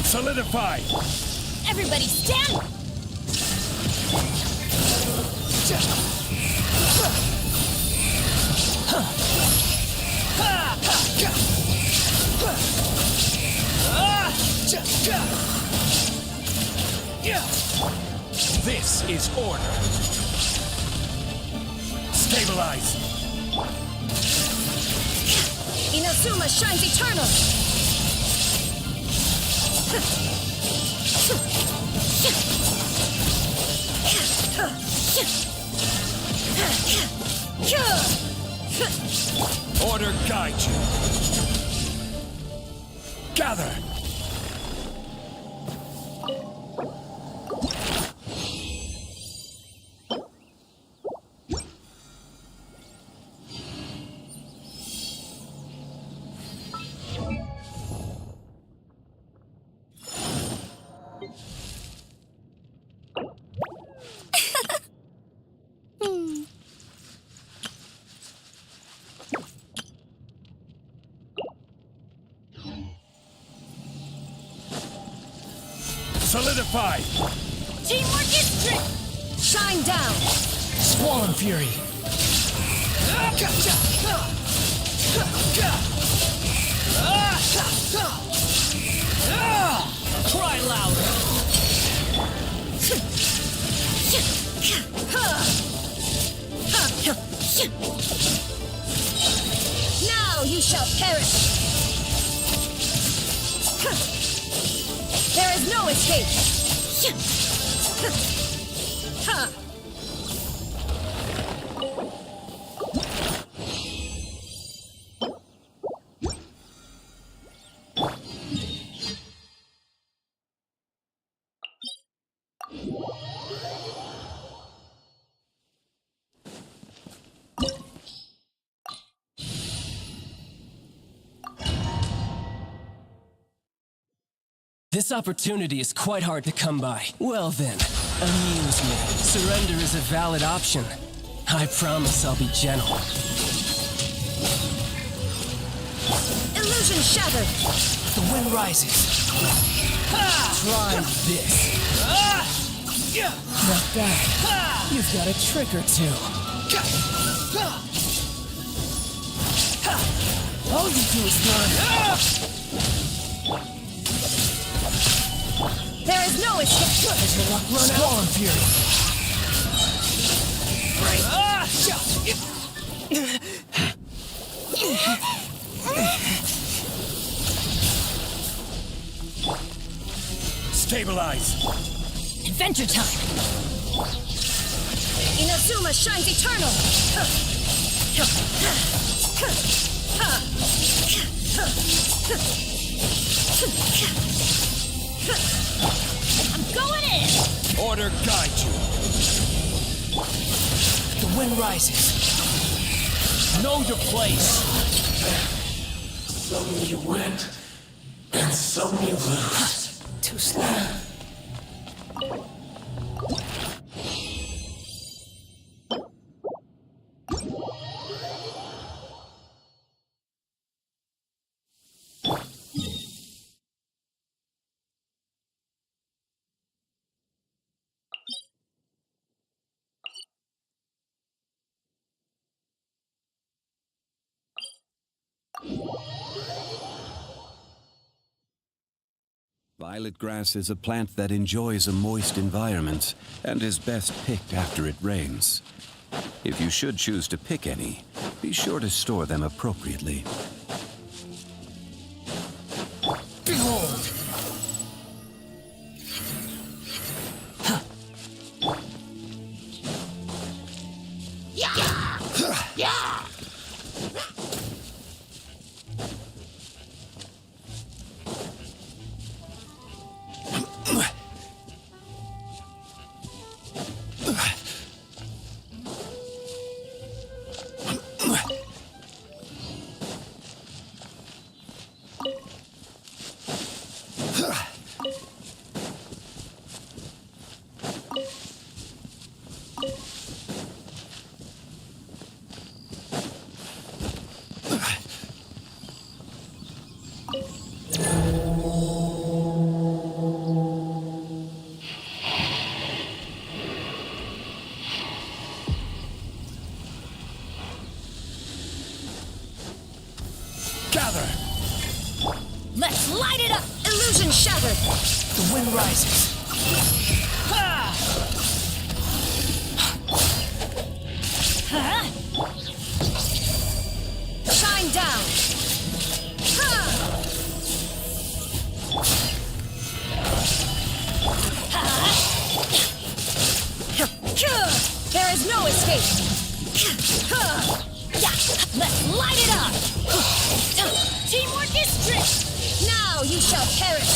Solidify! Everybody stand! This is order. Stabilize. Inazuma shines eternal! Order guide you. Gather. Solidify! Teamwork is strength! Shine down! Swollen Fury! Cry louder! Now you shall perish! There is no escape! This opportunity is quite hard to come by. Well then, amuse me. Surrender is a valid option. I promise I'll be gentle. Illusion shattered! The wind rises. Try this. Not bad. You've got a trick or two. All you do is run. There is no escape! Has your luck run out? Swollen Fury. Stabilize! Adventure time! Inazuma shines eternal! I'm going in! Order guide you. The wind rises. Know your place. Some you win, and some you lose. Too slow. Violet grass is a plant that enjoys a moist environment and is best picked after it rains. If you should choose to pick any, be sure to store them appropriately. Behold! Gather! Let's light it up! Illusion shattered! The wind rises. Ha! Huh? Shine down! Ha! There is no escape! Let's light it up! Teamwork is strict! Now you shall perish!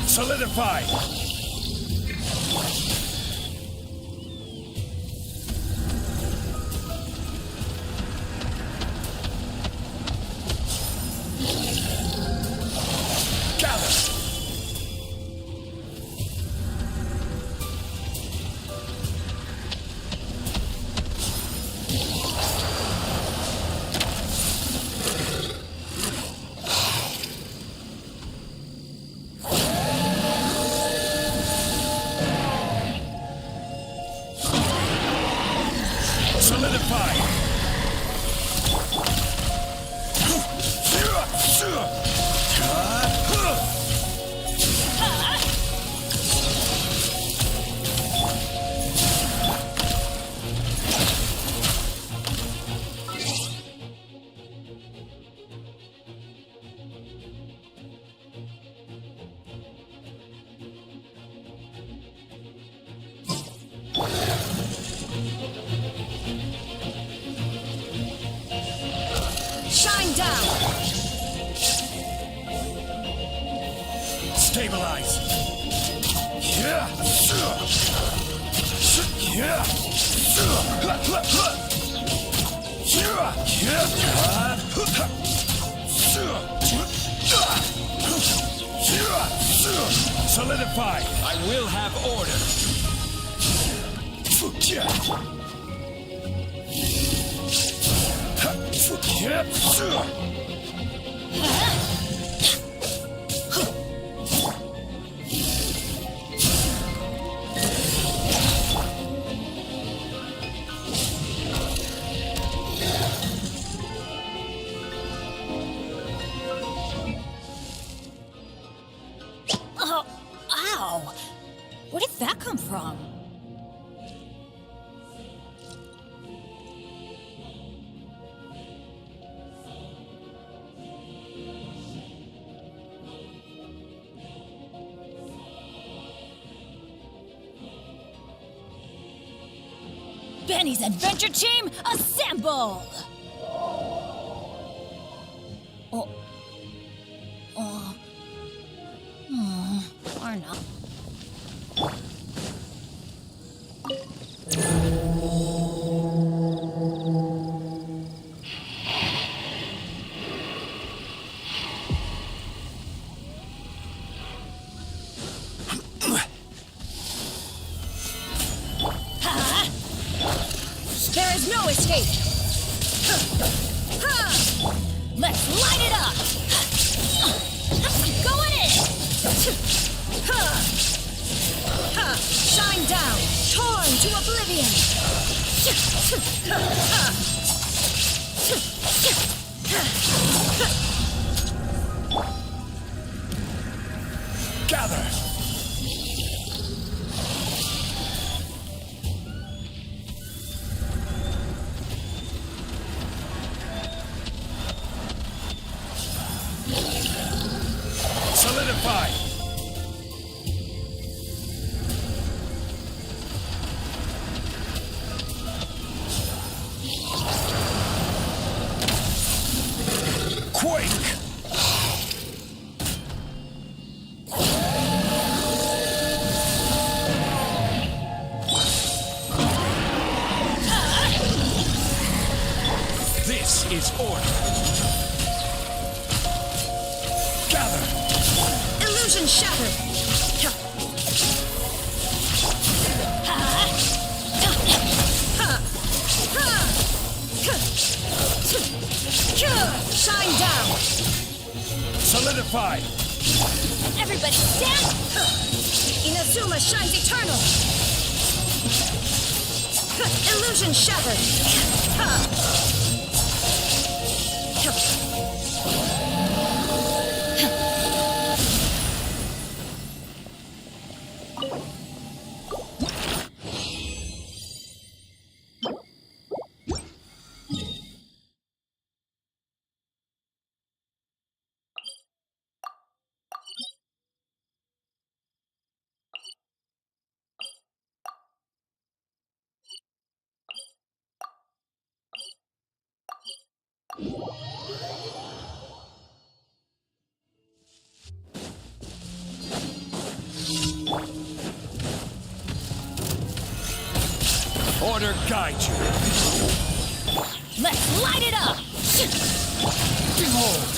Solidify! Gather! Solidify! Shine down! Stabilize! Yeah! Yeah! Solidify! I will have order! Oh, ow! Where did that come from? Benny's Adventure Team, assemble! Oh. Or not. There is no escape! Let's light it up! I'm going in! Shine down! Torn to oblivion! Gather! Solidify! Quake! This is order. Gather! Illusion shattered! Solidify! Everybody stand! Inazuma shines eternal! Illusion shattered! Order guide you! Let's light it up! Behold!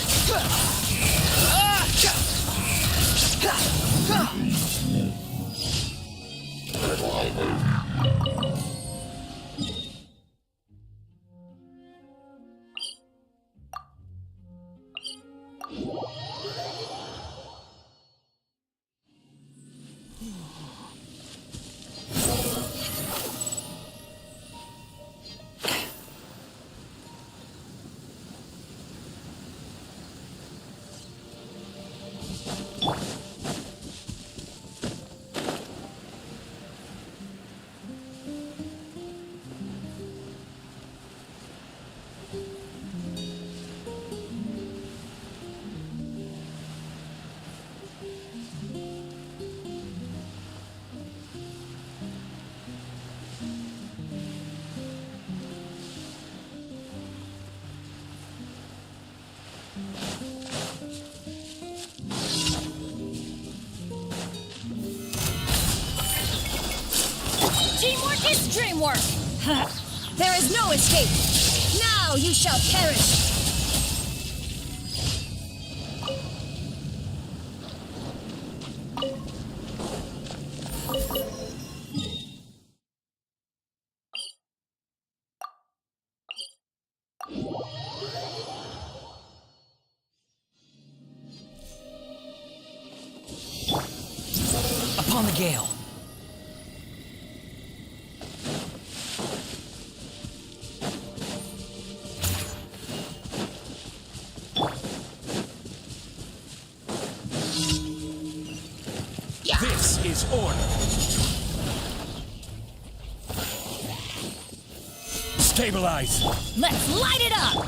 Teamwork is dreamwork! There is no escape! Now you shall perish! Upon the gale. This is order! Stabilize! Let's light it up!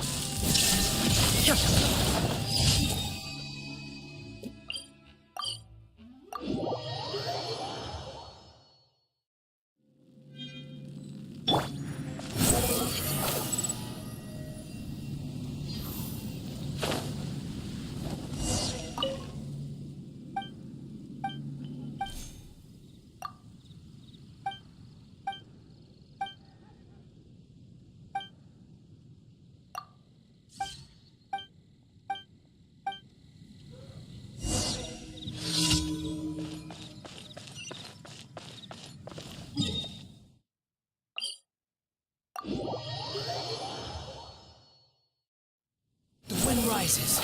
The wind rises.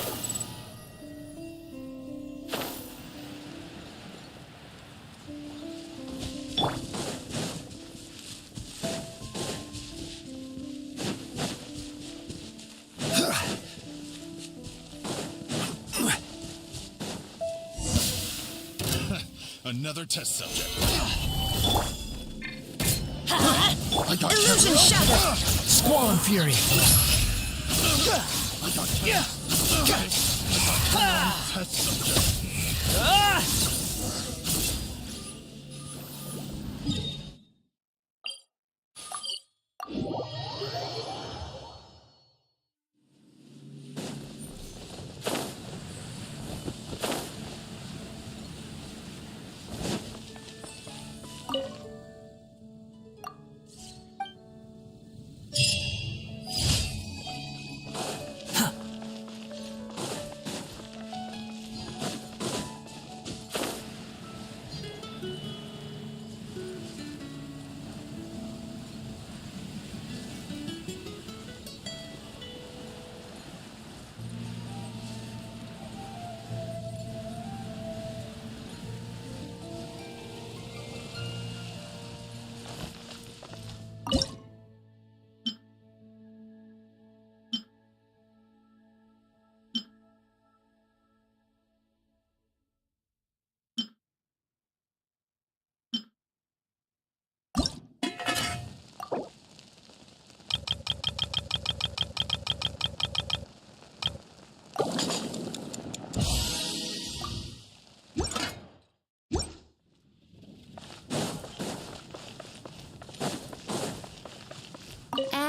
Another test subject. I got Illusion shattered! Squall and fury. I got test subject.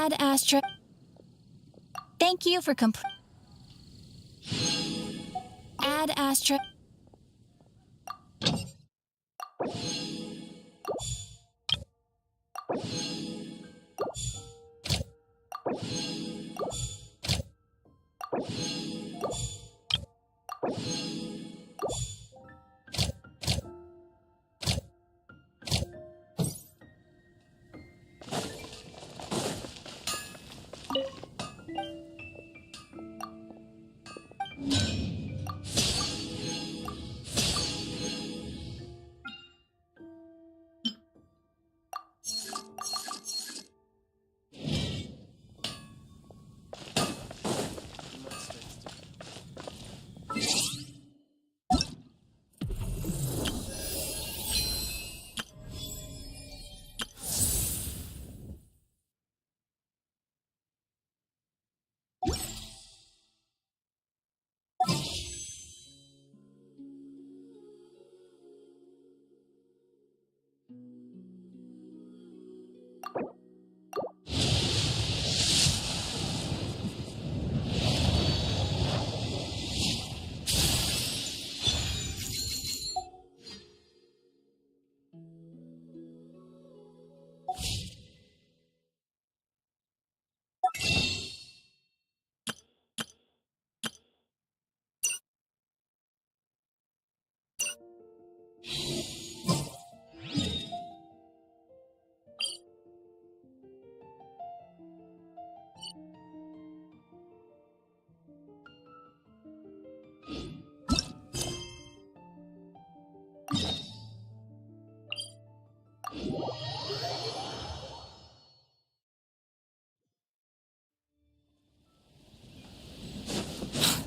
Add asterisk. Thank you for Add asterisk.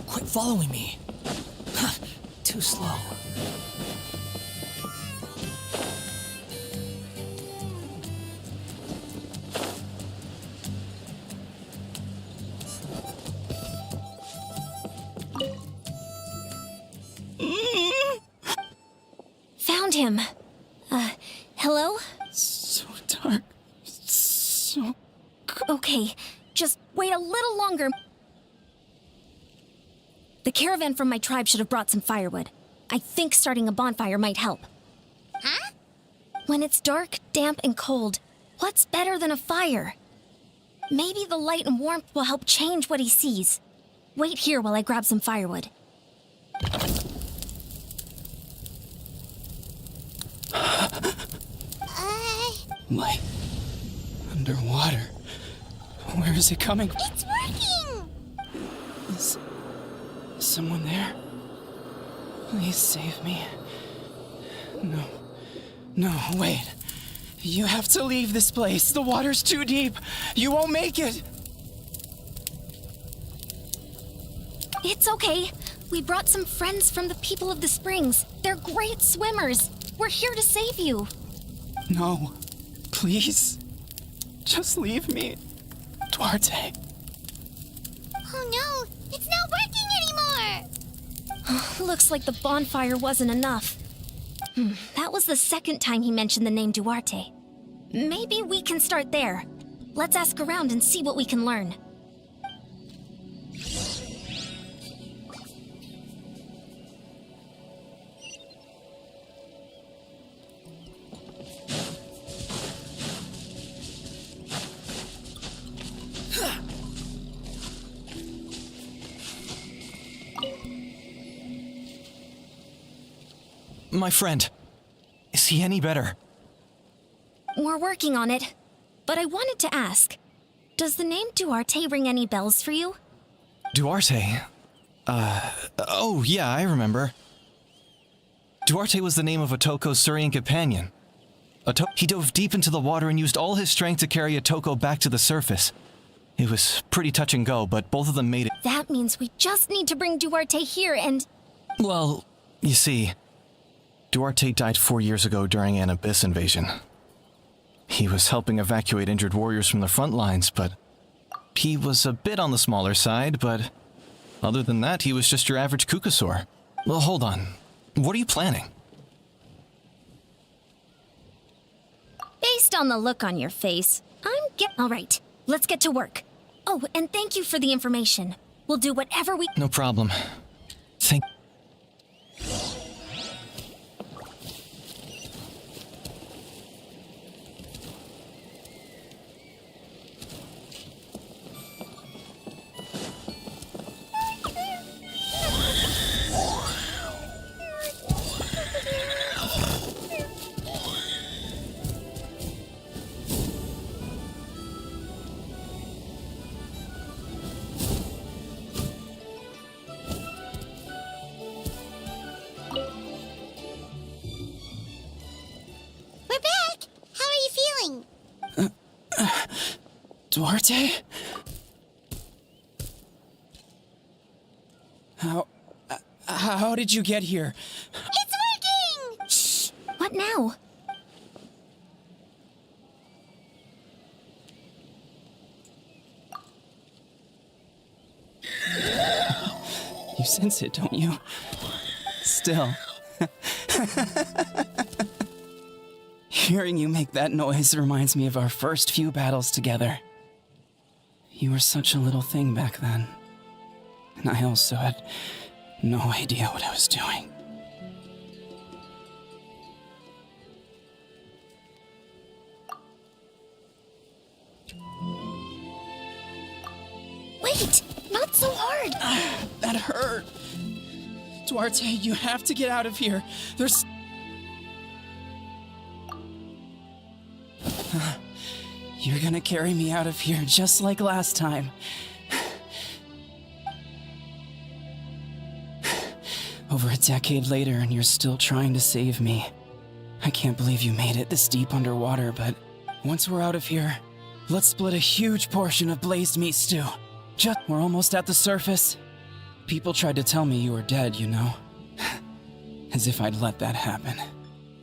Quit following me. Too slow. Found him. Hello? So dark. So... Okay, just wait a little longer. The caravan from my tribe should have brought some firewood. I think starting a bonfire might help. Huh? When it's dark, damp, and cold, what's better than a fire? Maybe the light and warmth will help change what he sees. Wait here while I grab some firewood. Light. Underwater. Where is it coming? It's working! Is someone there? Please save me. No. No, wait. You have to leave this place. The water's too deep. You won't make it. It's okay. We brought some friends from the people of the springs. They're great swimmers. We're here to save you. No. Please. Just leave me. Duarte. Oh no, it's not working anymore! Looks like the bonfire wasn't enough. That was the second time he mentioned the name Duarte. Maybe we can start there. Let's ask around and see what we can learn. My friend, is he any better? We're working on it. But I wanted to ask, does the name Duarte ring any bells for you? Duarte? Oh yeah, I remember. Duarte was the name of Otoko's Surian companion. He dove deep into the water and used all his strength to carry Otoko back to the surface. It was pretty touch and go, but both of them made it. That means we just need to bring Duarte here and... Well, you see, Duarte died 4 years ago during an abyss invasion. He was helping evacuate injured warriors from the front lines, but he was a bit on the smaller side, but other than that, he was just your average Kukasaur. Well, hold on. What are you planning? Based on the look on your face, All right. let's get to work. Oh, and thank you for the information. We'll do whatever we... No problem. Thank... We're back! How are you feeling? Duarte? How did you get here? It's working! Shh! What now? You sense it, don't you? Still. Hearing you make that noise reminds me of our first few battles together. You were such a little thing back then. And I also had no idea what I was doing. Wait! Not so hard! That hurt! Duarte, you have to get out of here. There's... You're gonna carry me out of here just like last time. Over a decade later, and you're still trying to save me. I can't believe you made it this deep underwater, but once we're out of here, let's split a huge portion of blazed meat stew. We're almost at the surface. People tried to tell me you were dead, you know. As if I'd let that happen.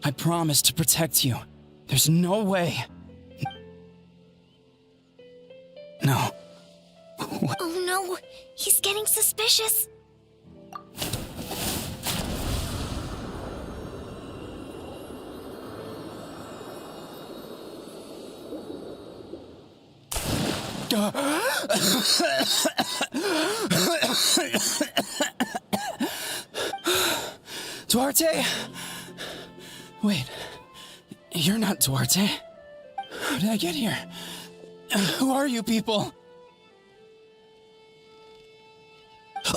I promised to protect you. There's no way. No. Oh no! He's getting suspicious! Duarte? Wait, you're not Duarte. How did I get here? Who are you people?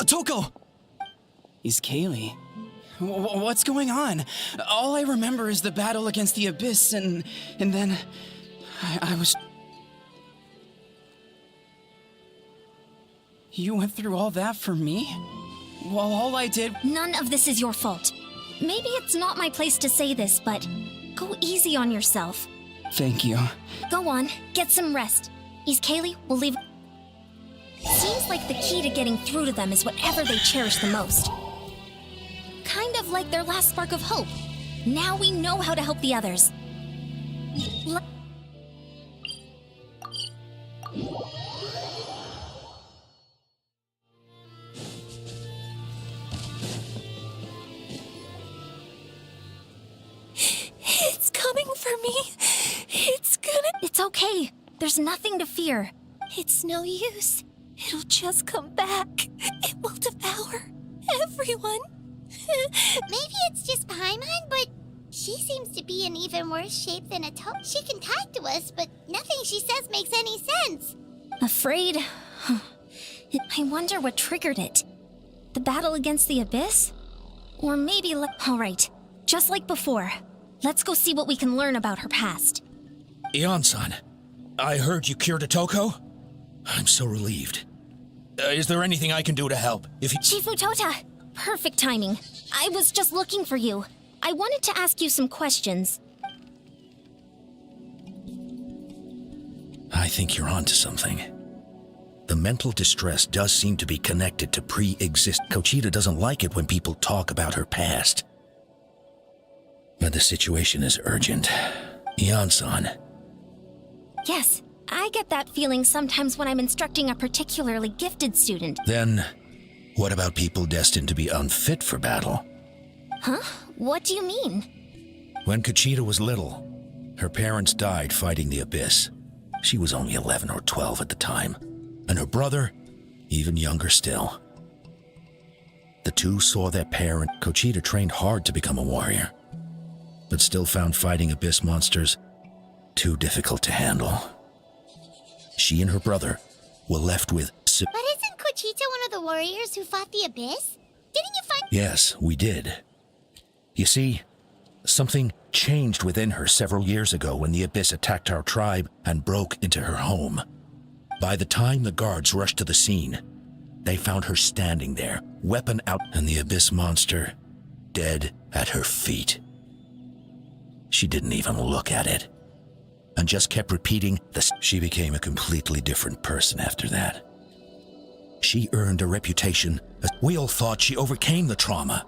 Toko! He's Kaylee. What's going on? All I remember is the battle against the Abyss, and then I was... You went through all that for me? While all I did... None of this is your fault. Maybe it's not my place to say this, but go easy on yourself. Thank you. Go on, get some rest. Kaylee will leave... Seems like the key to getting through to them is whatever they cherish the most. Kind of like their last spark of hope. Now we know how to help the others. It's coming for me. It's okay. There's nothing to fear. It's no use. It'll just come back. It will devour everyone. Maybe it's just Paimon, but she seems to be in even worse shape than a toad. She can talk to us, but nothing she says makes any sense. Afraid? I wonder what triggered it. The battle against the Abyss? Or maybe Alright, just like before. Let's go see what we can learn about her past. Ion-san, I heard you cured a Toko? I'm so relieved. Is there anything I can do to help? Chifu Tota! Perfect timing. I was just looking for you. I wanted to ask you some questions. I think you're onto something. The mental distress does seem to be connected to pre-exist. Kochita doesn't like it when people talk about her past. But the situation is urgent. Ion-san. Yes, I get that feeling sometimes when I'm instructing a particularly gifted student. Then, what about people destined to be unfit for battle? Huh? What do you mean? When Kochita was little, her parents died fighting the Abyss. She was only 11 or 12 at the time, and her brother, even younger still. The two saw their parent. Conchita trained hard to become a warrior, but still found fighting abyss monsters too difficult to handle. She and her brother were left with... But isn't Conchita one of the warriors who fought the Abyss? Didn't you find... Yes, we did. You see, something changed within her several years ago when the Abyss attacked our tribe and broke into her home. By the time the guards rushed to the scene, they found her standing there, weapon out, and the Abyss monster dead at her feet. She didn't even look at it, and just kept repeating this. She became a completely different person after that. She earned a reputation. We all thought she overcame the trauma,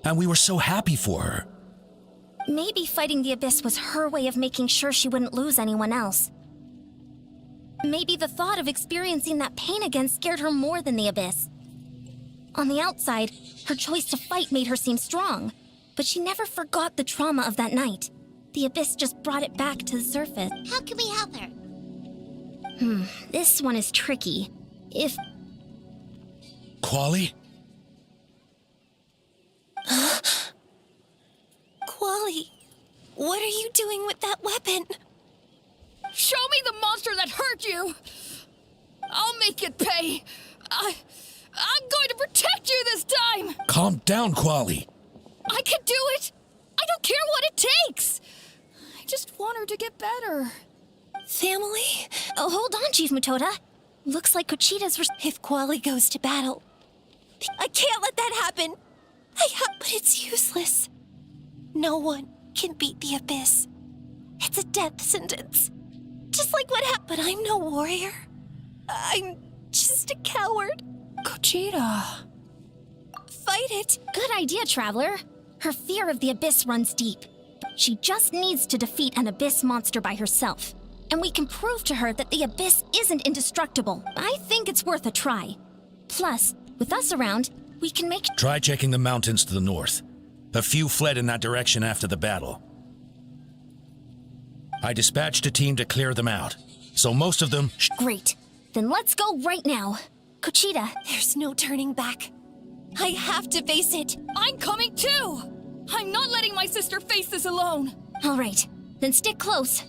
and we were so happy for her. Maybe fighting the Abyss was her way of making sure she wouldn't lose anyone else. Maybe the thought of experiencing that pain again scared her more than the Abyss. On the outside, her choice to fight made her seem strong, but she never forgot the trauma of that night. The Abyss just brought it back to the surface. How can we help her? This one is tricky. If... Quali? Quali, what are you doing with that weapon? Show me the monster that hurt you! I'll make it pay! I'm going to protect you this time! Calm down, Quali. I can do it! I don't care what it takes! I just want her to get better. Family? Oh, hold on, Chief Matoda. Looks like Conchita's... If Quali goes to battle... I can't let that happen! But it's useless. No one can beat the Abyss. It's a death sentence. Just like what happened. But I'm no warrior. I'm just a coward. Conchita. Fight it. Good idea, Traveler. Her fear of the Abyss runs deep. She just needs to defeat an Abyss monster by herself. And we can prove to her that the Abyss isn't indestructible. I think it's worth a try. Plus, with us around, we can make... Try checking the mountains to the north. A few fled in that direction after the battle. I dispatched a team to clear them out, so most of them... Great. Then let's go right now. Conchita, there's no turning back. I have to face it. I'm coming too! I'm not letting my sister face this alone! All right, then stick close.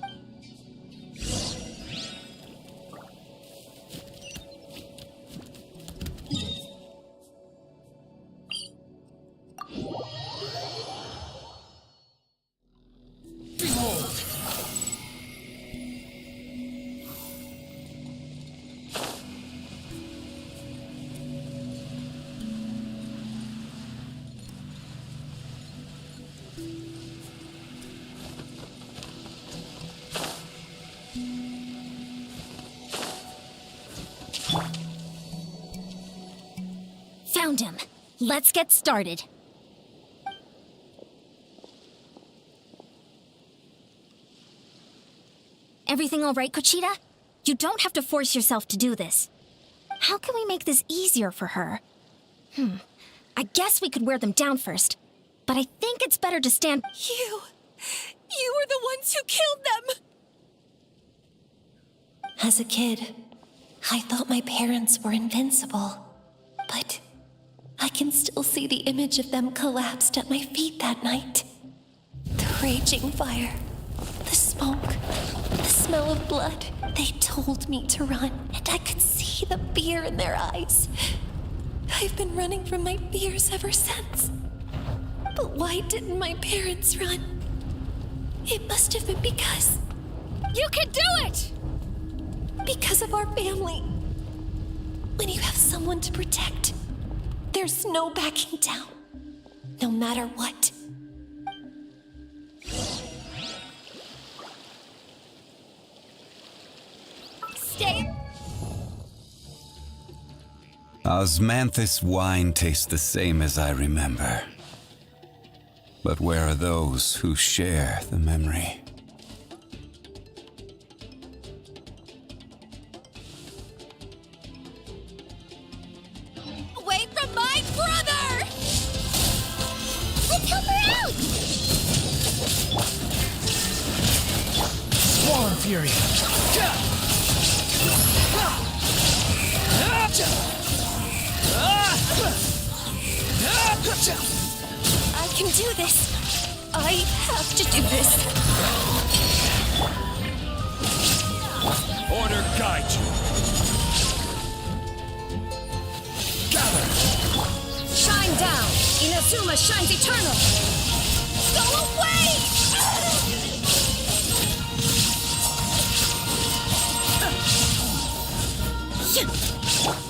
Found him. Let's get started. Everything all right, Conchita? You don't have to force yourself to do this. How can we make this easier for her? I guess we could wear them down first, but I think it's better to stand... You were the ones who killed them! As a kid, I thought my parents were invincible, but I can still see the image of them collapsed at my feet that night. The raging fire, the smoke, the smell of blood. They told me to run, and I could see the fear in their eyes. I've been running from my fears ever since. But why didn't my parents run? It must have been because... You can do it! Because of our family. When you have someone to protect, there's no backing down, no matter what. Stay... Osmanthus wine tastes the same as I remember. But where are those who share the memory? Away from my brother! Let's help her out! Squall Fury! I can do this. I have to do this. Order guide you. Gather. Shine down! Inazuma shines eternal! Go away!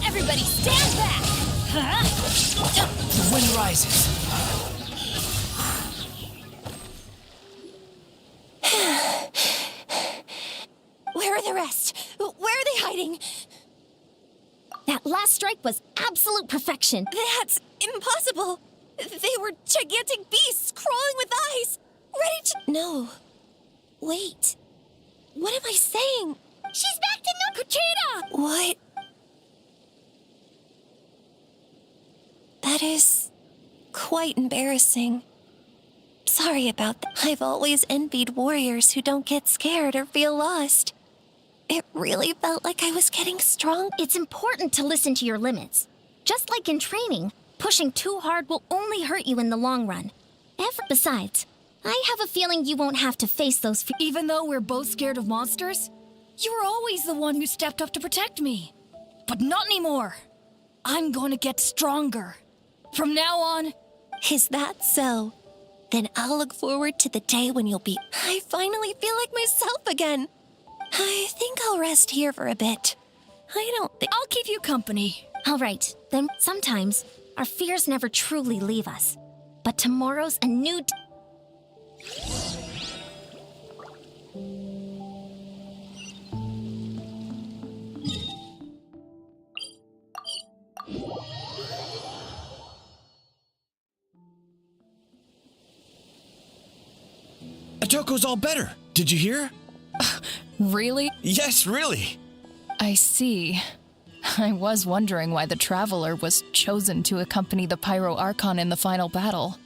Everybody stand back! The wind rises. Where are the rest? Where are they hiding? That last strike was absolute perfection. That's impossible. They were gigantic beasts crawling with eyes, ready to... No. Wait. What am I saying? She's back to no Kuchita! What? That is quite embarrassing. Sorry about that. I've always envied warriors who don't get scared or feel lost. It really felt like I was getting strong. It's important to listen to your limits. Just like in training, pushing too hard will only hurt you in the long run. Besides, I have a feeling you won't have to face those Even though we're both scared of monsters, you were always the one who stepped up to protect me. But not anymore. I'm going to get stronger. From now on... Is that so? Then I'll look forward to the day when you'll be... I finally feel like myself again. I think I'll rest here for a bit. I don't think... I'll keep you company. All right, then sometimes our fears never truly leave us. But tomorrow's a new... Atoko's all better. Did you hear? Really? Yes, really. I see. I was wondering why the Traveler was chosen to accompany the Pyro Archon in the final battle.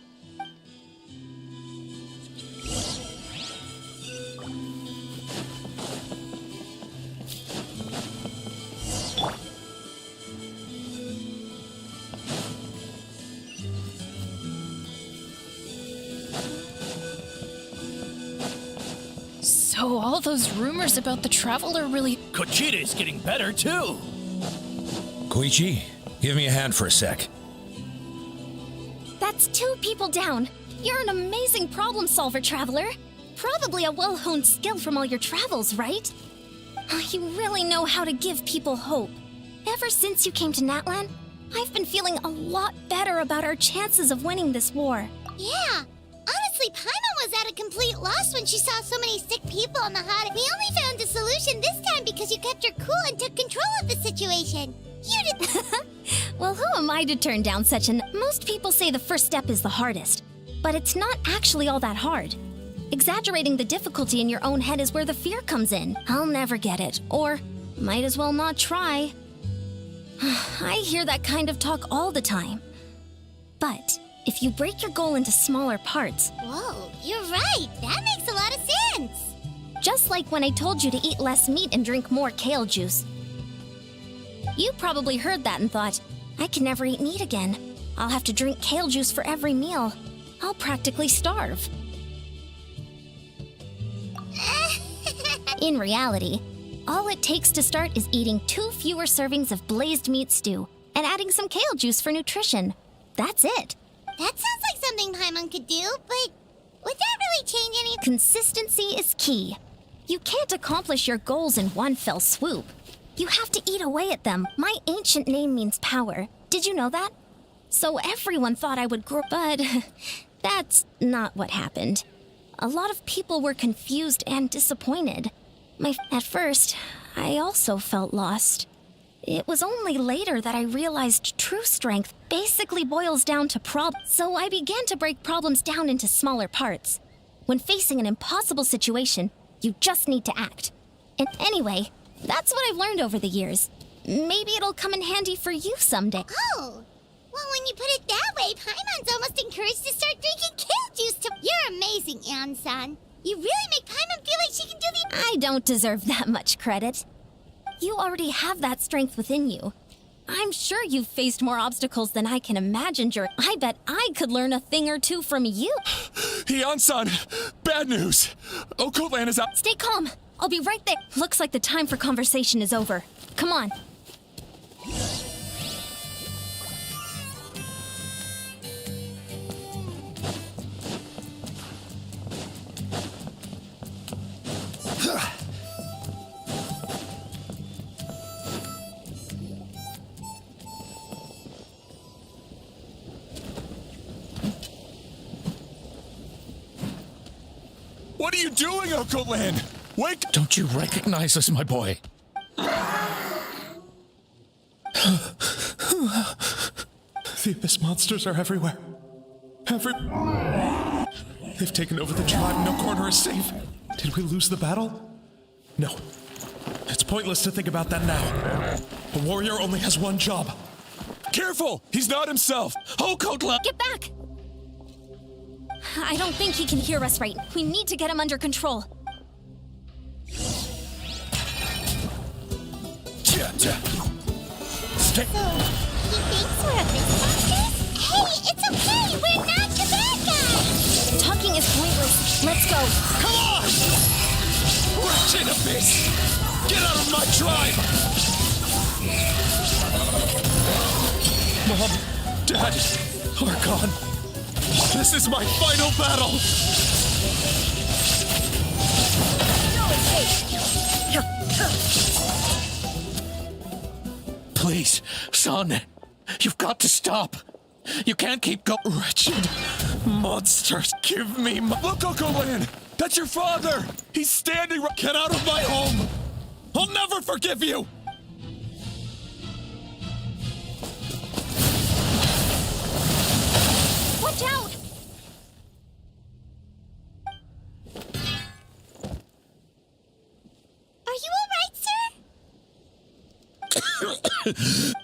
So all those rumors about the Traveler really... Kuchita's getting better, too. Koichi, give me a hand for a sec. That's 2 people down. You're an amazing problem solver, Traveler. Probably a well-honed skill from all your travels, right? You really know how to give people hope. Ever since you came to Natlan, I've been feeling a lot better about our chances of winning this war. Yeah. Honestly, Paimon was at a complete loss when she saw so many sick people on the hot. We only found a solution this time because you kept her cool and took control of the situation. You did. Well, who am I to turn down such an... Most people say the first step is the hardest, but it's not actually all that hard. Exaggerating the difficulty in your own head is where the fear comes in. I'll never get it, or might as well not try. I hear that kind of talk all the time. But if you break your goal into smaller parts... Whoa, you're right. That makes a lot of sense. Just like when I told you to eat less meat and drink more kale juice. You probably heard that and thought, I can never eat meat again. I'll have to drink kale juice for every meal. I'll practically starve. In reality, all it takes to start is eating 2 fewer servings of blazed meat stew and adding some kale juice for nutrition. That's it. That sounds like something Paimon could do, but would that really change any... Consistency is key. You can't accomplish your goals in one fell swoop. You have to eat away at them. My ancient name means power. Did you know that? So everyone thought I would grow, but that's not what happened. A lot of people were confused and disappointed. At first, I also felt lost. It was only later that I realized true strength basically boils down to problems. So I began to break problems down into smaller parts. When facing an impossible situation, you just need to act. And anyway, that's what I've learned over the years. Maybe it'll come in handy for you someday. Oh, well, when you put it that way, Paimon's almost encouraged to start drinking kale juice to... You're amazing, Ann-san. You really make Paimon feel like she can do the... I don't deserve that much credit. You already have that strength within you. I'm sure you've faced more obstacles than I can imagine, I bet I could learn a thing or two from you. Hian-san, bad news. Occult land is out. Stay calm. I'll be right there. Looks like the time for conversation is over. Come on. What are you doing, Occult land? Wake! Don't you recognize us, my boy? The Abyss monsters are everywhere. They've taken over the tribe. No corner is safe. Did we lose the battle? No. It's pointless to think about that now. A warrior only has one job. Careful! He's not himself! Occult land! Get back! I don't think he can hear us right. We need to get him under control. So, Stay. he thinks we're Abyss monsters? Hey, it's okay! We're not the bad guys! Talking is pointless. Let's go. Come on! Wretched Abyss! Get out of my tribe! Mom, Dad, Archon, this is my final battle! Please, son, you've got to stop. You can't keep going. Wretched monsters, give me my... Look, Okolan! That's your father! He's standing right... Get out of my home! I'll never forgive you! Watch out! Are you alright, sir?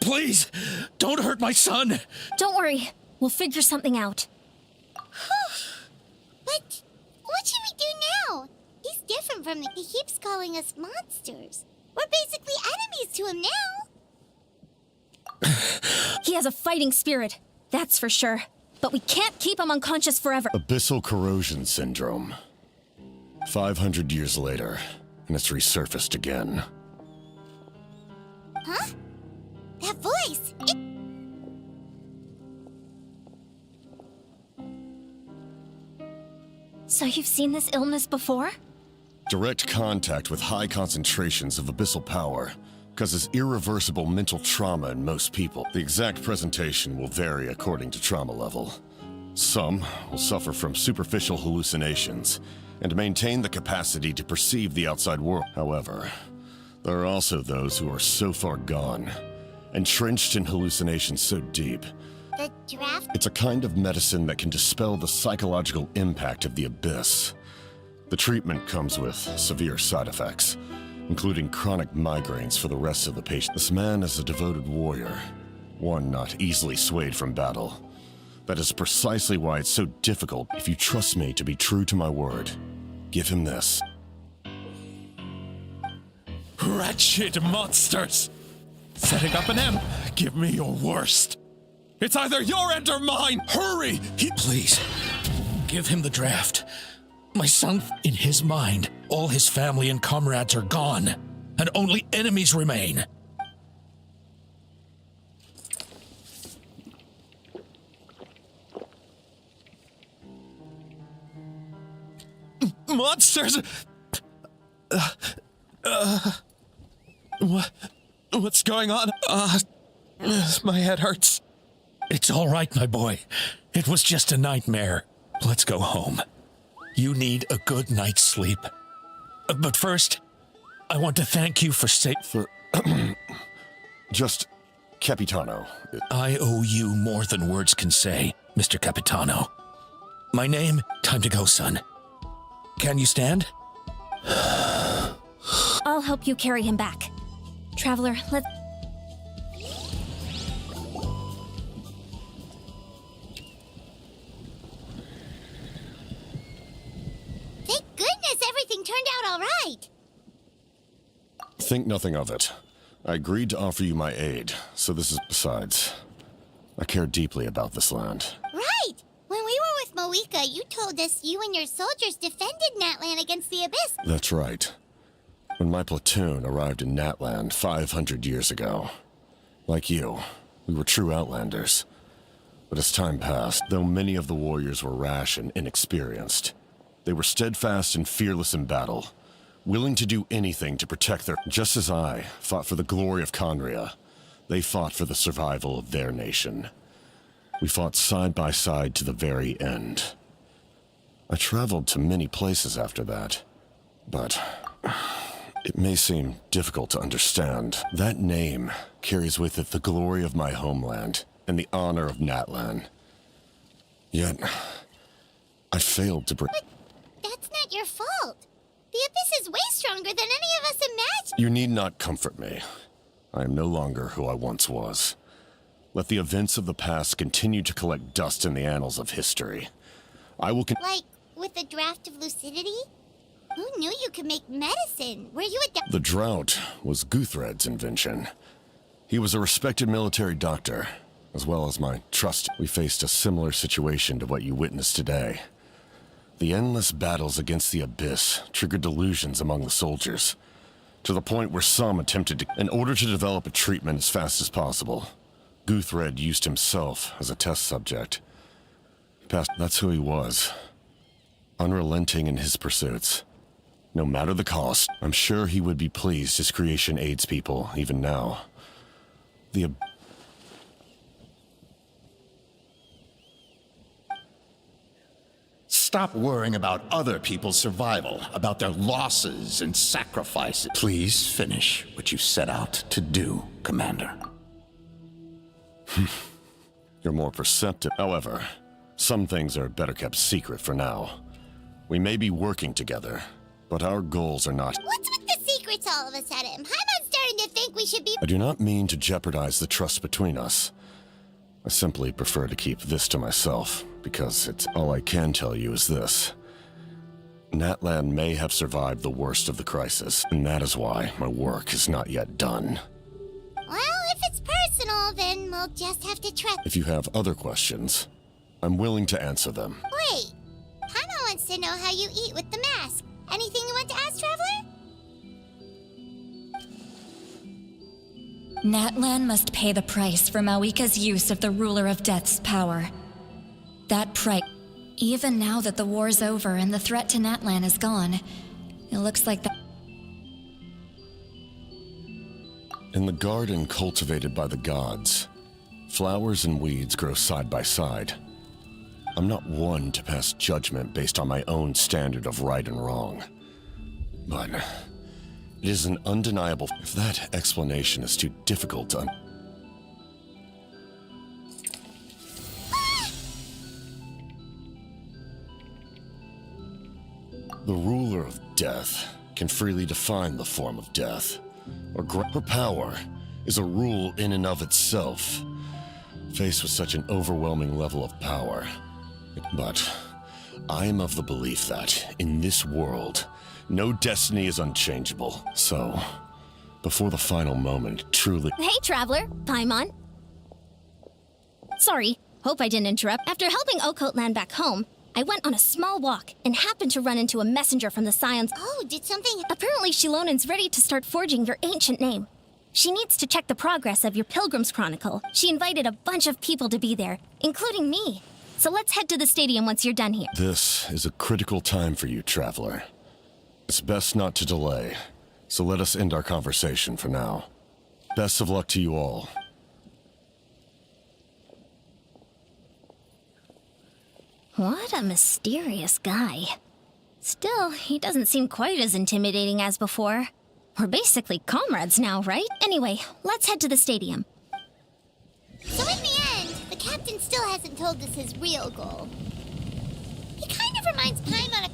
Please, don't hurt my son. Don't worry. We'll figure something out. But what should we do now? He's different from the... He keeps calling us monsters. We're basically enemies to him now. He has a fighting spirit, that's for sure. But we can't keep him unconscious forever. Abyssal corrosion syndrome. 500 years later, and it's resurfaced again. Huh? That voice! So you've seen this illness before? Direct contact with high concentrations of abyssal power causes irreversible mental trauma in most people. The exact presentation will vary according to trauma level. Some will suffer from superficial hallucinations and maintain the capacity to perceive the outside world. However, there are also those who are so far gone, entrenched in hallucinations so deep. The draft? It's a kind of medicine that can dispel the psychological impact of the abyss. The treatment comes with severe side effects, including chronic migraines for the rest of the patient. This man is a devoted warrior, one not easily swayed from battle. That is precisely why it's so difficult. If you trust me to be true to my word, give him this. Wretched monsters! Setting up an M. Give me your worst. It's either your end or mine! Hurry! Please, give him the draft. My son, in his mind, all his family and comrades are gone, and only enemies remain. Monsters! What's going on? My head hurts. It's all right, my boy. It was just a nightmare. Let's go home. You need a good night's sleep. But first, I want to thank you for Just Capitano. I owe you more than words can say, Mr. Capitano. My name, time to go, son. Can you stand? I'll help you carry him back. Traveler, let's... Thank goodness everything turned out all right. Think nothing of it. I agreed to offer you my aid, so this is... Besides, I care deeply about this land. Right! When we were with Moika, you told us you and your soldiers defended Natlan against the Abyss. That's right. When my platoon arrived in Natlan 500 years ago, like you, we were true outlanders. But as time passed, though many of the warriors were rash and inexperienced, they were steadfast and fearless in battle, willing to do anything to protect their... Just as I fought for the glory of Conria, they fought for the survival of their nation. We fought side by side to the very end. I traveled to many places after that, but it may seem difficult to understand. That name carries with it the glory of my homeland and the honor of Natlan. Yet, I failed to bring... But that's not your fault. The Abyss is way stronger than any of us imagined. You need not comfort me. I am no longer who I once was. Let the events of the past continue to collect dust in the annals of history. I will Like, with the draft of lucidity? Who knew you could make medicine? Were you a The drought was Guthred's invention. He was a respected military doctor, as well as my trust. We faced a similar situation to what you witnessed today. The endless battles against the Abyss triggered delusions among the soldiers, to the point where some attempted to... In order to develop a treatment as fast as possible, Guthred used himself as a test subject. That's who he was. Unrelenting in his pursuits. No matter the cost, I'm sure he would be pleased his creation aids people, even now. Stop worrying about other people's survival, about their losses and sacrifices. Please finish what you set out to do, Commander. You're more perceptive. However, some things are better kept secret for now. We may be working together, but our goals are not... What's with the secrets all of a sudden? I'm starting to think we should be... I do not mean to jeopardize the trust between us. I simply prefer to keep this to myself, because it's all I can tell you is this. Natlan may have survived the worst of the crisis, and that is why my work is not yet done. Well, if it's personal, then we'll just have to trust... If you have other questions, I'm willing to answer them. Wait, Paimon wants to know how you eat with the mask. Anything you want to ask, Traveler? Natlan must pay the price for Mawika's use of the Ruler of Death's power. That price... Even now that the war's over and the threat to Natlan is gone, it looks like that... In the garden cultivated by the gods, flowers and weeds grow side by side. I'm not one to pass judgment based on my own standard of right and wrong. But it is an undeniable... If that explanation is too difficult to... The ruler of death can freely define the form of death, or her power is a rule in and of itself. Faced with such an overwhelming level of power. But I am of the belief that, in this world, no destiny is unchangeable. So, before the final moment truly... Hey, Traveler. Paimon. Sorry, hope I didn't interrupt. After helping Occult land back home, I went on a small walk and happened to run into a messenger from the Scions. Oh, did something... Apparently Shilonen's ready to start forging your ancient name. She needs to check the progress of your Pilgrim's Chronicle. She invited a bunch of people to be there, including me. So let's head to the stadium once you're done here. This is a critical time for you, Traveler. It's best not to delay, so let us end our conversation for now. Best of luck to you all. What a mysterious guy. Still, he doesn't seem quite as intimidating as before. We're basically comrades now, right? Anyway, let's head to the stadium. So in the end, the captain still hasn't told us his real goal. He kind of reminds Paimon of...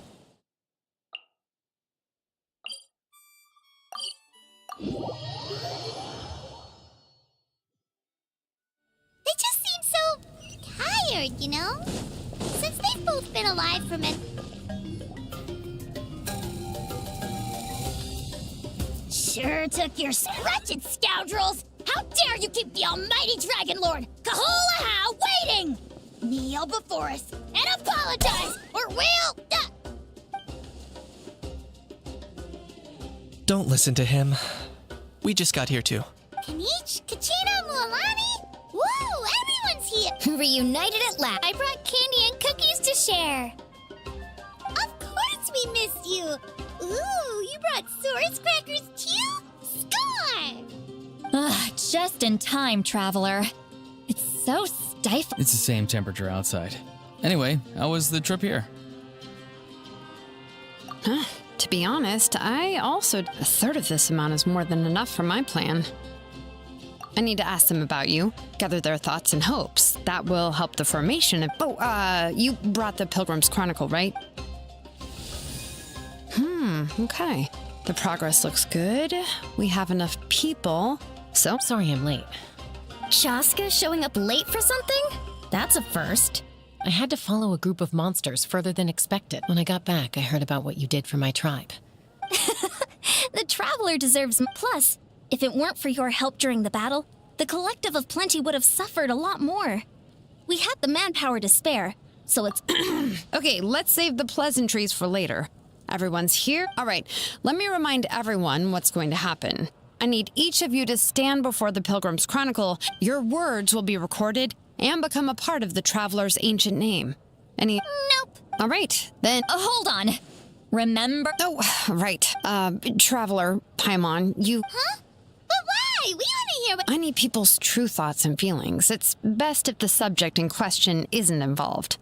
They just seem so tired, you know? Since they've both been alive for many... Shh! sure took your wretched scoundrels! How dare you keep the almighty Dragon Lord, Kahulaha, waiting! Kneel before us and apologize, or we'll... Don't listen to him. We just got here too. Kanich, Kachina, Mualani? Woo, everyone's here! Reunited at last. I brought candy and cookies to share. Of course we missed you. Ooh, you brought Source crackers too? Score! Ugh, just in time, traveler. It's so stifling. It's the same temperature outside. Anyway, how was the trip here? To be honest, a third of this amount is more than enough for my plan. I need to ask them about you, gather their thoughts and hopes. That will help the formation of... you brought the Pilgrim's Chronicle, right? Okay. The progress looks good. We have enough people. So... Sorry I'm late. Shaska showing up late for something? That's a first. I had to follow a group of monsters further than expected. When I got back, I heard about what you did for my tribe. The Traveler deserves... Plus, if it weren't for your help during the battle, the Collective of Plenty would have suffered a lot more. We had the manpower to spare, so it's... Okay, let's save the pleasantries for later. Everyone's here? All right, let me remind everyone what's going to happen. I need each of you to stand before the Pilgrim's Chronicle. Your words will be recorded and become a part of the Traveler's ancient name. Any... Nope. All right, then... Hold on. Remember... Oh, right. Traveler, Paimon, you... Huh? But why? We want to hear what... I need people's true thoughts and feelings. It's best if the subject in question isn't involved.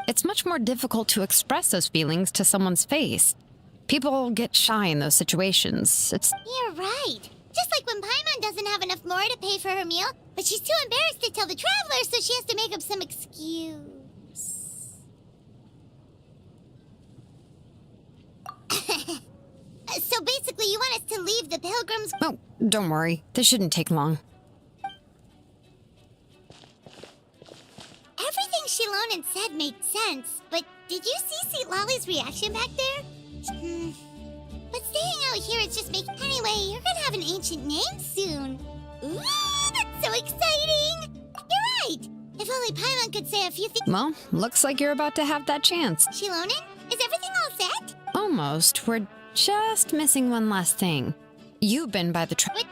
It's much more difficult to express those feelings to someone's face. People get shy in those situations. You're right. Just like when Paimon doesn't have enough more to pay for her meal, but she's too embarrassed to tell the Traveler, so she has to make up some excuse. So basically, you want us to leave the Pilgrims... Oh, don't worry. This shouldn't take long. Everything Shilonen said made sense, but did you see St. Lolly's reaction back there? But staying out here is just making... Anyway, you're gonna have an ancient name soon. Ooh, that's so exciting! You're right! If only Paimon could say a few things... Well, looks like you're about to have that chance. Shilonen, is everything all set? Almost. We're just missing one last thing. You've been by the But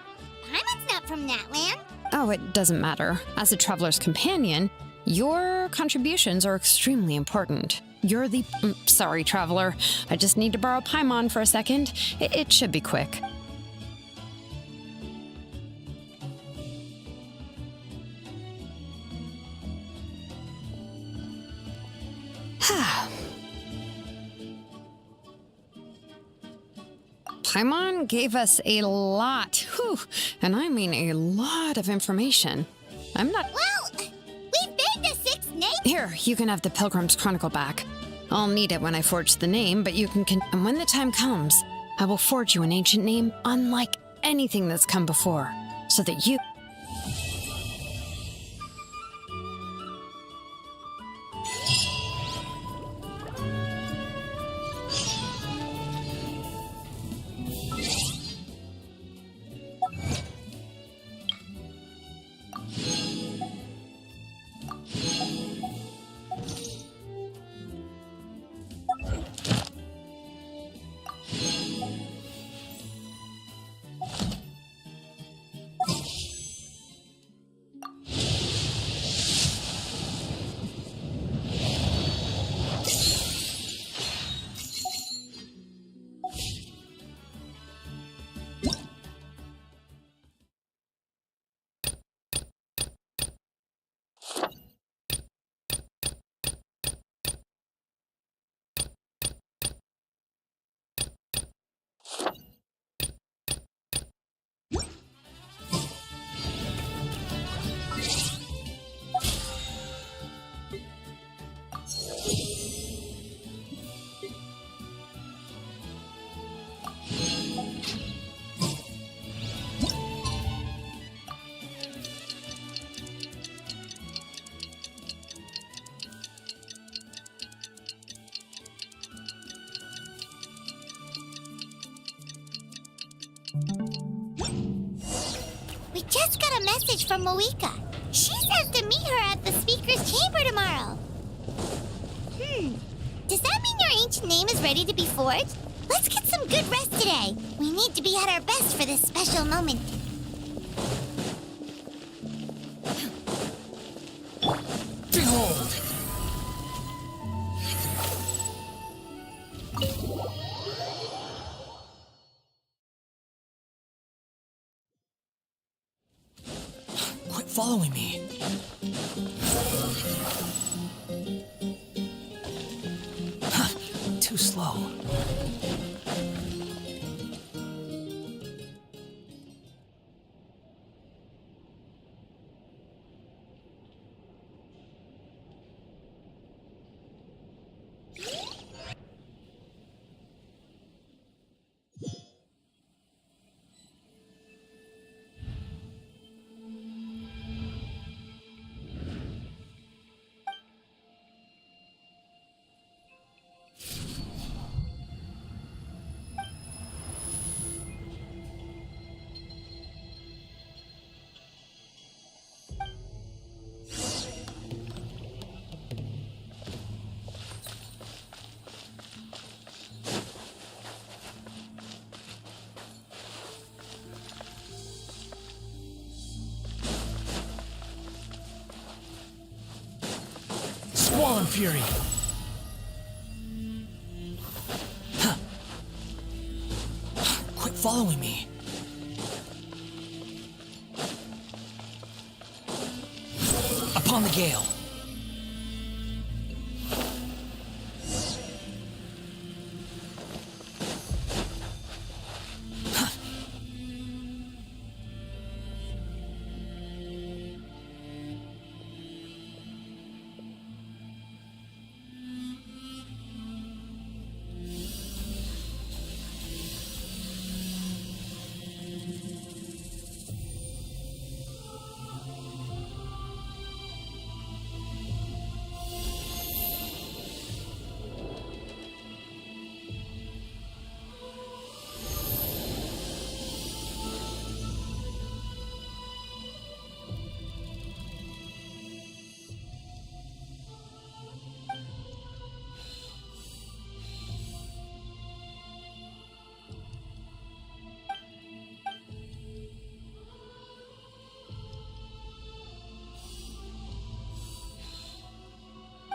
Paimon's not from that land. Oh, it doesn't matter. As a traveler's companion, your contributions are extremely important. You're the... sorry, traveler. I just need to borrow Paimon for a second. It should be quick. Paimon gave us a lot, and I mean a lot of information. I'm not... Well, we begged the 6 names. Here, you can have the Pilgrim's Chronicle back. I'll need it when I forge the name, but you can... And when the time comes, I will forge you an ancient name unlike anything that's come before, so that you... We just got a message from Moika. She says to meet her at the speaker's chamber tomorrow. Does that mean your ancient name is ready to be forged? Let's get some good rest today. We need to be at our best for this special moment. Behold! Quit following me. Too slow. Swan Fury! Quit following me. Upon the gale.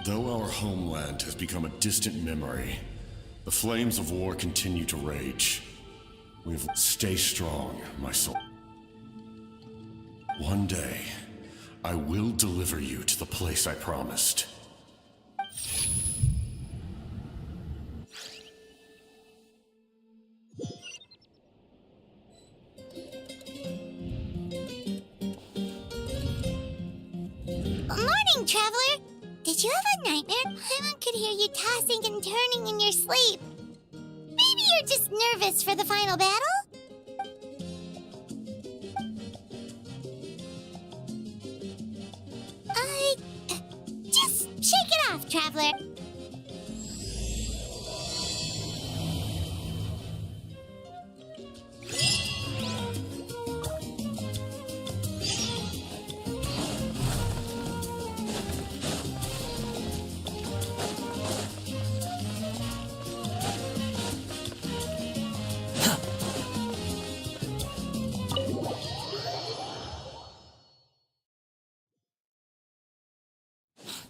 Though our homeland has become a distant memory, the flames of war continue to rage. Stay strong, my soul. One day, I will deliver you to the place I promised. Morning, Traveler! Did you have a nightmare? Paimon could hear you tossing and turning in your sleep. Maybe you're just nervous for the final battle? Just shake it off, Traveler.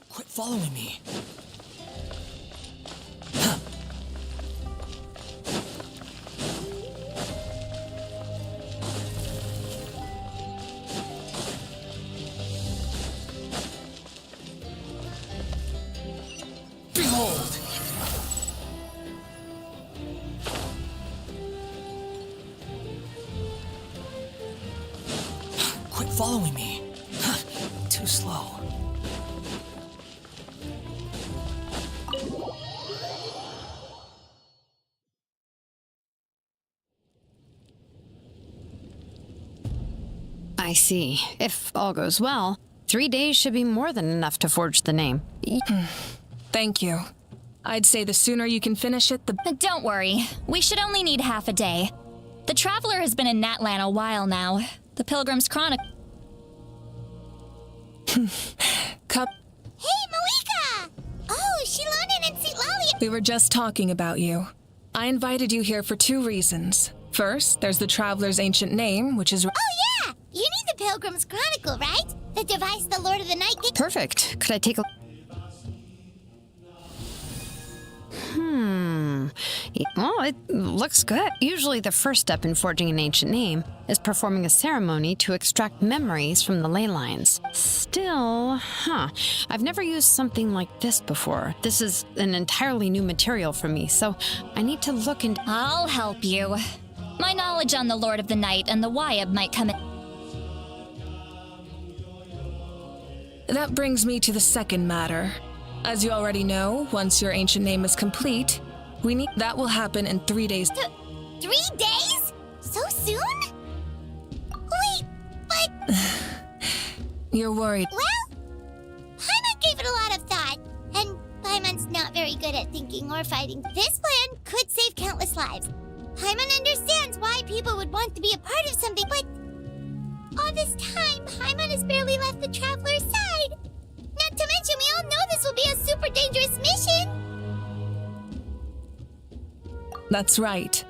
Quit following me. Behold! Quit following me. Too slow. I see. If all goes well, 3 days should be more than enough to forge the name. Thank you. I'd say the sooner you can finish it, the... Don't worry. We should only need half a day. The Traveler has been in Natlan a while now. The Pilgrim's Chronicle. Cup. Hey, Malika! Oh, Shilonen and Citlali! We were just talking about you. I invited you here for 2 reasons. First, there's the Traveler's ancient name, which is... Oh, yeah! You need the Pilgrim's Chronicle, right? The device the Lord of the Night... Perfect. Could I take a... Well, it looks good. Usually the first step in forging an ancient name is performing a ceremony to extract memories from the ley lines. Still, I've never used something like this before. This is an entirely new material for me, so I need to look into... I'll help you. My knowledge on the Lord of the Night and the Wyab might come in... That brings me to the second matter. As you already know, once your ancient name is complete, that will happen in 3 days. 3 days? So soon? Wait, but... You're worried. Well, Paimon gave it a lot of thought, and Paimon's not very good at thinking or fighting. This plan could save countless lives. Paimon understands why people would want to be a part of something, but all this time, Paimon has barely left the Traveler's side. Not to mention, we all know this will be a super dangerous mission. That's right.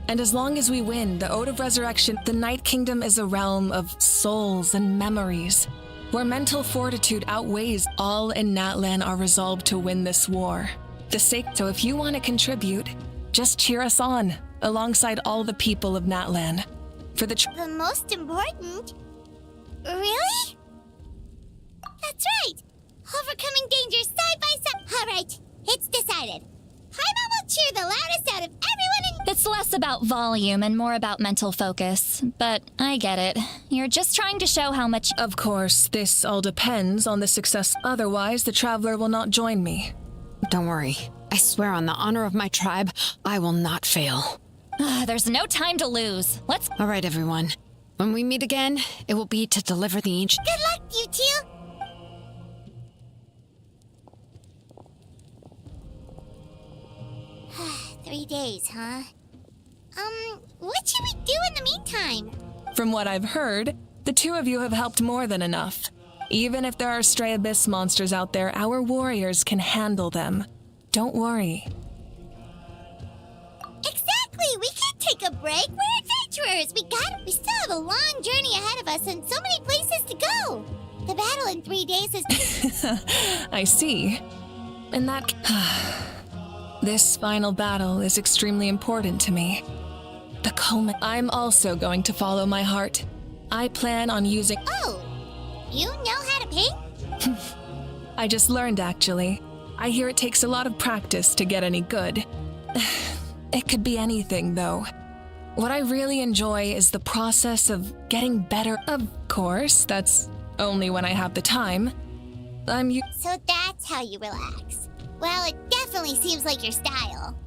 And as long as we win the Ode of Resurrection, the Night Kingdom is a realm of souls and memories, where mental fortitude outweighs. All in Natlan are resolved to win this war. So if you want to contribute, just cheer us on, alongside all the people of Natlan. For the most important? Really? That's right! Overcoming danger side by side. All right, it's decided. Paimon will cheer the loudest out of everyone in... It's less about volume and more about mental focus, but I get it. You're just trying to show how much... Of course, this all depends on the success. Otherwise, the Traveler will not join me. Don't worry. I swear on the honor of my tribe, I will not fail. There's no time to lose. Let's... All right, everyone. When we meet again, it will be to deliver the ancient... Good luck, you two! Three days, huh? What should we do in the meantime? From what I've heard, the 2 of you have helped more than enough. Even if there are stray abyss monsters out there, our warriors can handle them. Don't worry. Exactly! We can't take a break. We're adventurers. We still have a long journey ahead of us and so many places to go. The battle in 3 days is... I see. And that... This final battle is extremely important to me. The culmination. I'm also going to follow my heart. I plan on using... Oh! You know how to paint? I just learned, actually. I hear it takes a lot of practice to get any good. It could be anything, though. What I really enjoy is the process of getting better. Of course, that's only when I have the time. So that's how you relax. Well, it definitely seems like your style.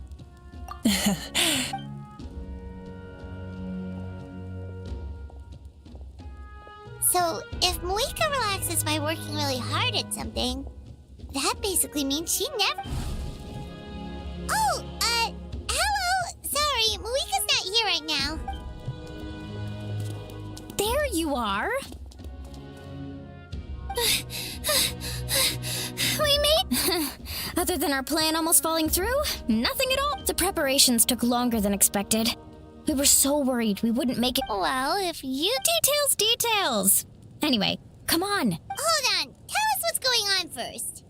So, if Moika relaxes by working really hard at something, that basically means she never... Oh, hello! Sorry, Moika's not here right now. There you are! We made... Other than our plan almost falling through, nothing at all. The preparations took longer than expected. We were so worried we wouldn't make it. Well, if you... Details! Anyway, come on. Hold on. Tell us what's going on first.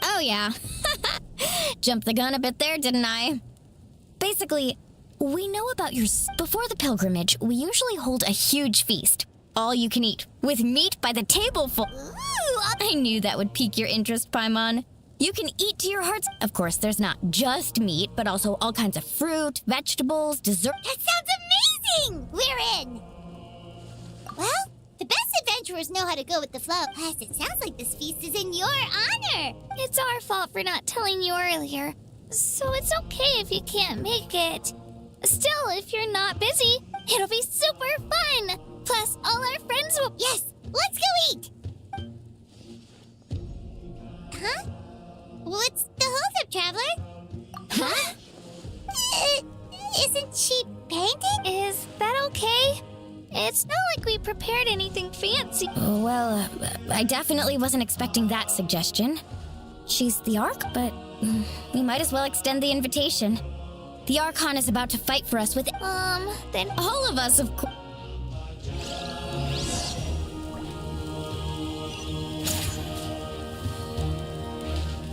Oh, yeah. Jumped the gun a bit there, didn't I? Basically, we know about your... Before the pilgrimage, we usually hold a huge feast. All you can eat, with meat by the tableful. Ooh, I knew that would pique your interest, Paimon. You can eat to your heart's... Of course, there's not just meat, but also all kinds of fruit, vegetables, dessert... That sounds amazing! We're in! Well, the best adventurers know how to go with the flow. Plus, it sounds like this feast is in your honor. It's our fault for not telling you earlier. So it's okay if you can't make it. Still, if you're not busy, it'll be super fun. Plus, all our friends will... Yes, let's go eat! Huh? What's the holdup, Traveler? Huh? Isn't she painting? Is that okay? It's not like we prepared anything fancy. Well, I definitely wasn't expecting that suggestion. She's the Ark, but we might as well extend the invitation. The Archon is about to fight for us with... then all of us, of course...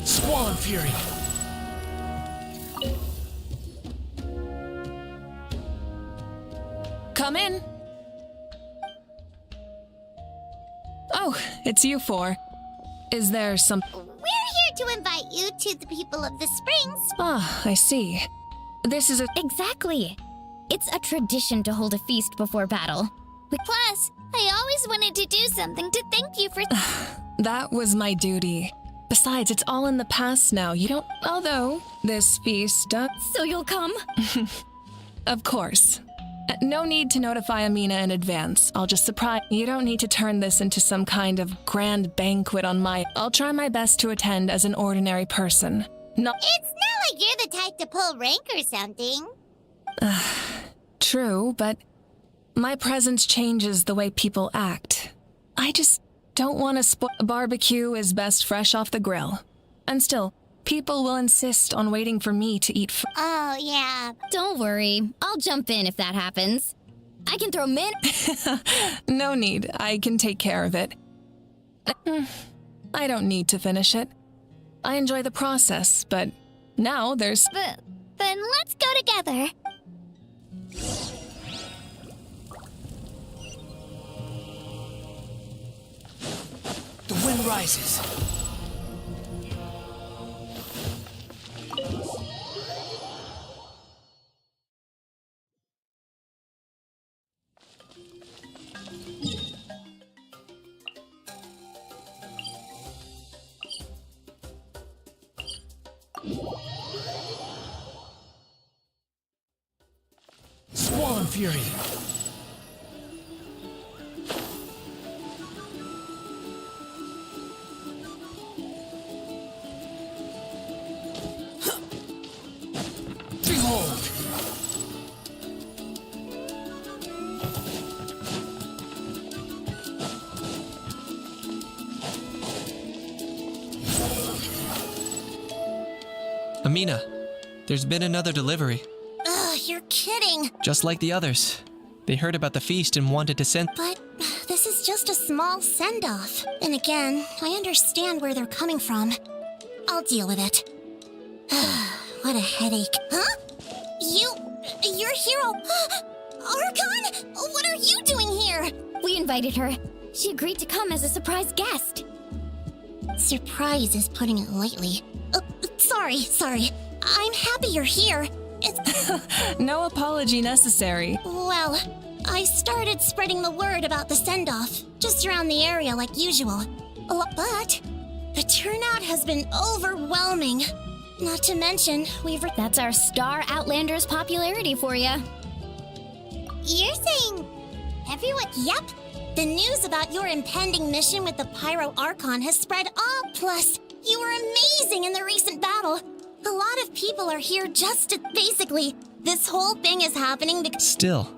Squall and Fury! Come in. Oh, it's you four. Is there some... We're here to invite you to the people of the Springs. Ah, I see. This is a... Exactly. It's a tradition to hold a feast before battle. Plus, I always wanted to do something to thank you for... That was my duty. Besides, it's all in the past now. You don't... Although, this feast... So you'll come? Of course. No need to notify Amina in advance. I'll just surprise... You don't need to turn this into some kind of grand banquet on my... I'll try my best to attend as an ordinary person. No... It's not like you're the type to pull rank or something. True, but my presence changes the way people act. I just don't want to spoil... Barbecue is best fresh off the grill. And still, people will insist on waiting for me to eat Oh, yeah. Don't worry. I'll jump in if that happens. I can throw min... No need. I can take care of it. I don't need to finish it. I enjoy the process, but now there's... Then let's go together. The wind rises. Squall and Fury! Behold! Amina, there's been another delivery. Ugh, you're kidding. Just like the others. They heard about the feast and wanted to send... But this is just a small send-off. And again, I understand where they're coming from. I'll deal with it. What a headache. Huh? You're hero... Archon? What are you doing here? We invited her. She agreed to come as a surprise guest. Surprise is putting it lightly. Sorry. I'm happy you're here. No apology necessary. Well, I started spreading the word about the send-off, just around the area like usual. But the turnout has been overwhelming. Not to mention, That's our star Outlander's popularity for you. You're saying everyone... Yep. The news about your impending mission with the Pyro Archon has spread all. Plus, you were amazing in the recent battle. A lot of people are here just to... Basically, this whole thing is happening because... Still,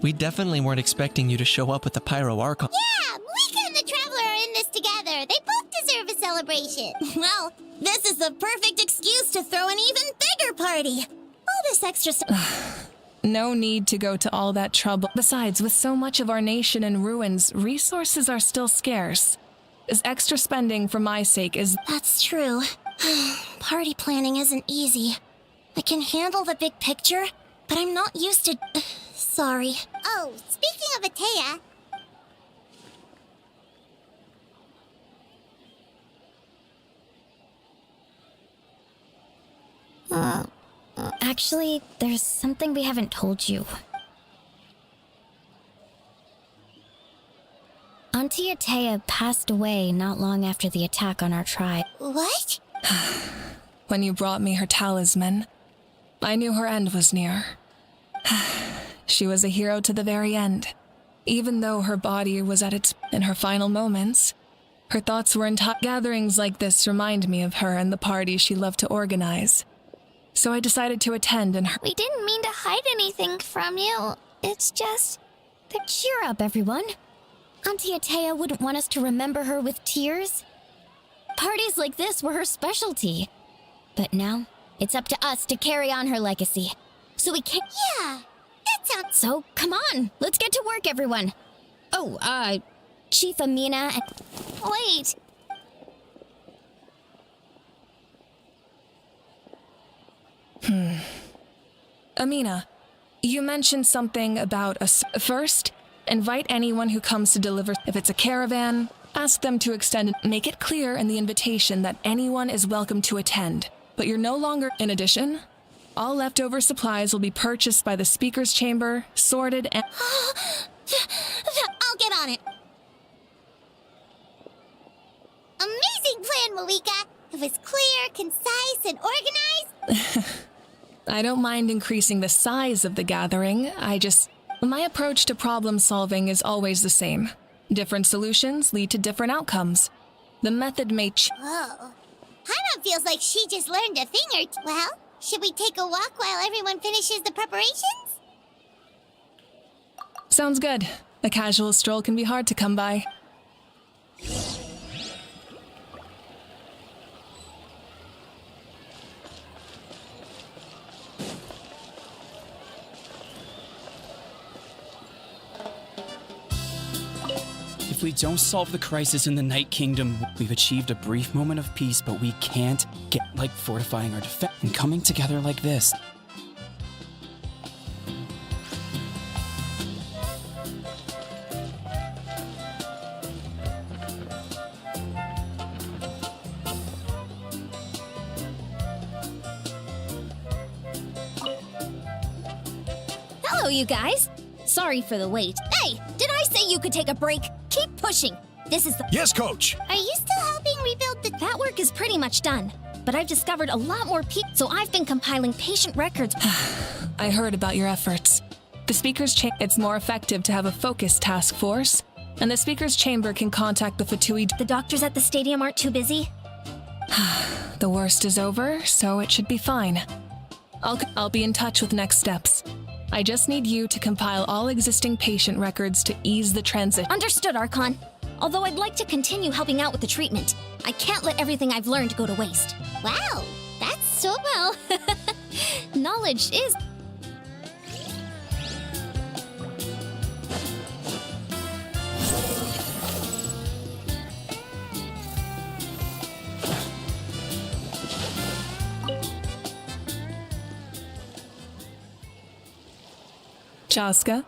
we definitely weren't expecting you to show up with the Pyro Archon. Yeah, Mika and the Traveler are in this together. They both deserve a celebration. Well, this is the perfect excuse to throw an even bigger party. All this extra stuff... No need to go to all that trouble. Besides, with so much of our nation in ruins, resources are still scarce. This extra spending for my sake is... That's true. Party planning isn't easy. I can handle the big picture, but I'm not used to... Sorry. Oh, speaking of Atea... Actually, there's something we haven't told you. Auntie Atea passed away not long after the attack on our tribe. What? When you brought me her talisman, I knew her end was near. She was a hero to the very end. Even though her body was at its... in her final moments, her thoughts were in... Gatherings like this remind me of her and the parties she loved to organize. So I decided to attend and... We didn't mean to hide anything from you. It's just... Cheer up, everyone. Auntie Atea wouldn't want us to remember her with tears. Parties like this were her specialty. But now, it's up to us to carry on her legacy. So we can't... Yeah, that sounds... So, come on, let's get to work, everyone. Oh, Chief Amina and... Wait. Amina, you mentioned something about us. First, invite anyone who comes to deliver. If it's a caravan, ask them to extend it. Make it clear in the invitation that anyone is welcome to attend. But you're no longer... In addition, all leftover supplies will be purchased by the speaker's chamber, sorted and... I'll get on it. Amazing plan, Malika. It was clear, concise, and organized. I don't mind increasing the size of the gathering. My approach to problem solving is always the same. Different solutions lead to different outcomes. The method may Whoa. Hana feels like she just learned a thing or two. Well, should we take a walk while everyone finishes the preparations? Sounds good. A casual stroll can be hard to come by. If we don't solve the crisis in the Night Kingdom, we've achieved a brief moment of peace, but we can't get like fortifying our defense and coming together like this. Hello, you guys. Sorry for the wait. Hey, did I say you could take a break? Keep pushing. This is the... Yes, Coach. Are you still helping rebuild the... That work is pretty much done. But I've discovered a lot more people, so I've been compiling patient records. I heard about your efforts. The speaker's chamber... It's more effective to have a focused task force. And the speaker's chamber can contact the Fatui... The doctors at the stadium aren't too busy? The worst is over, so it should be fine. I'll be in touch with next steps. I just need you to compile all existing patient records to ease the transit. Understood, Archon. Although I'd like to continue helping out with the treatment, I can't let everything I've learned go to waste. Wow, that's so well. Knowledge is... Chaska?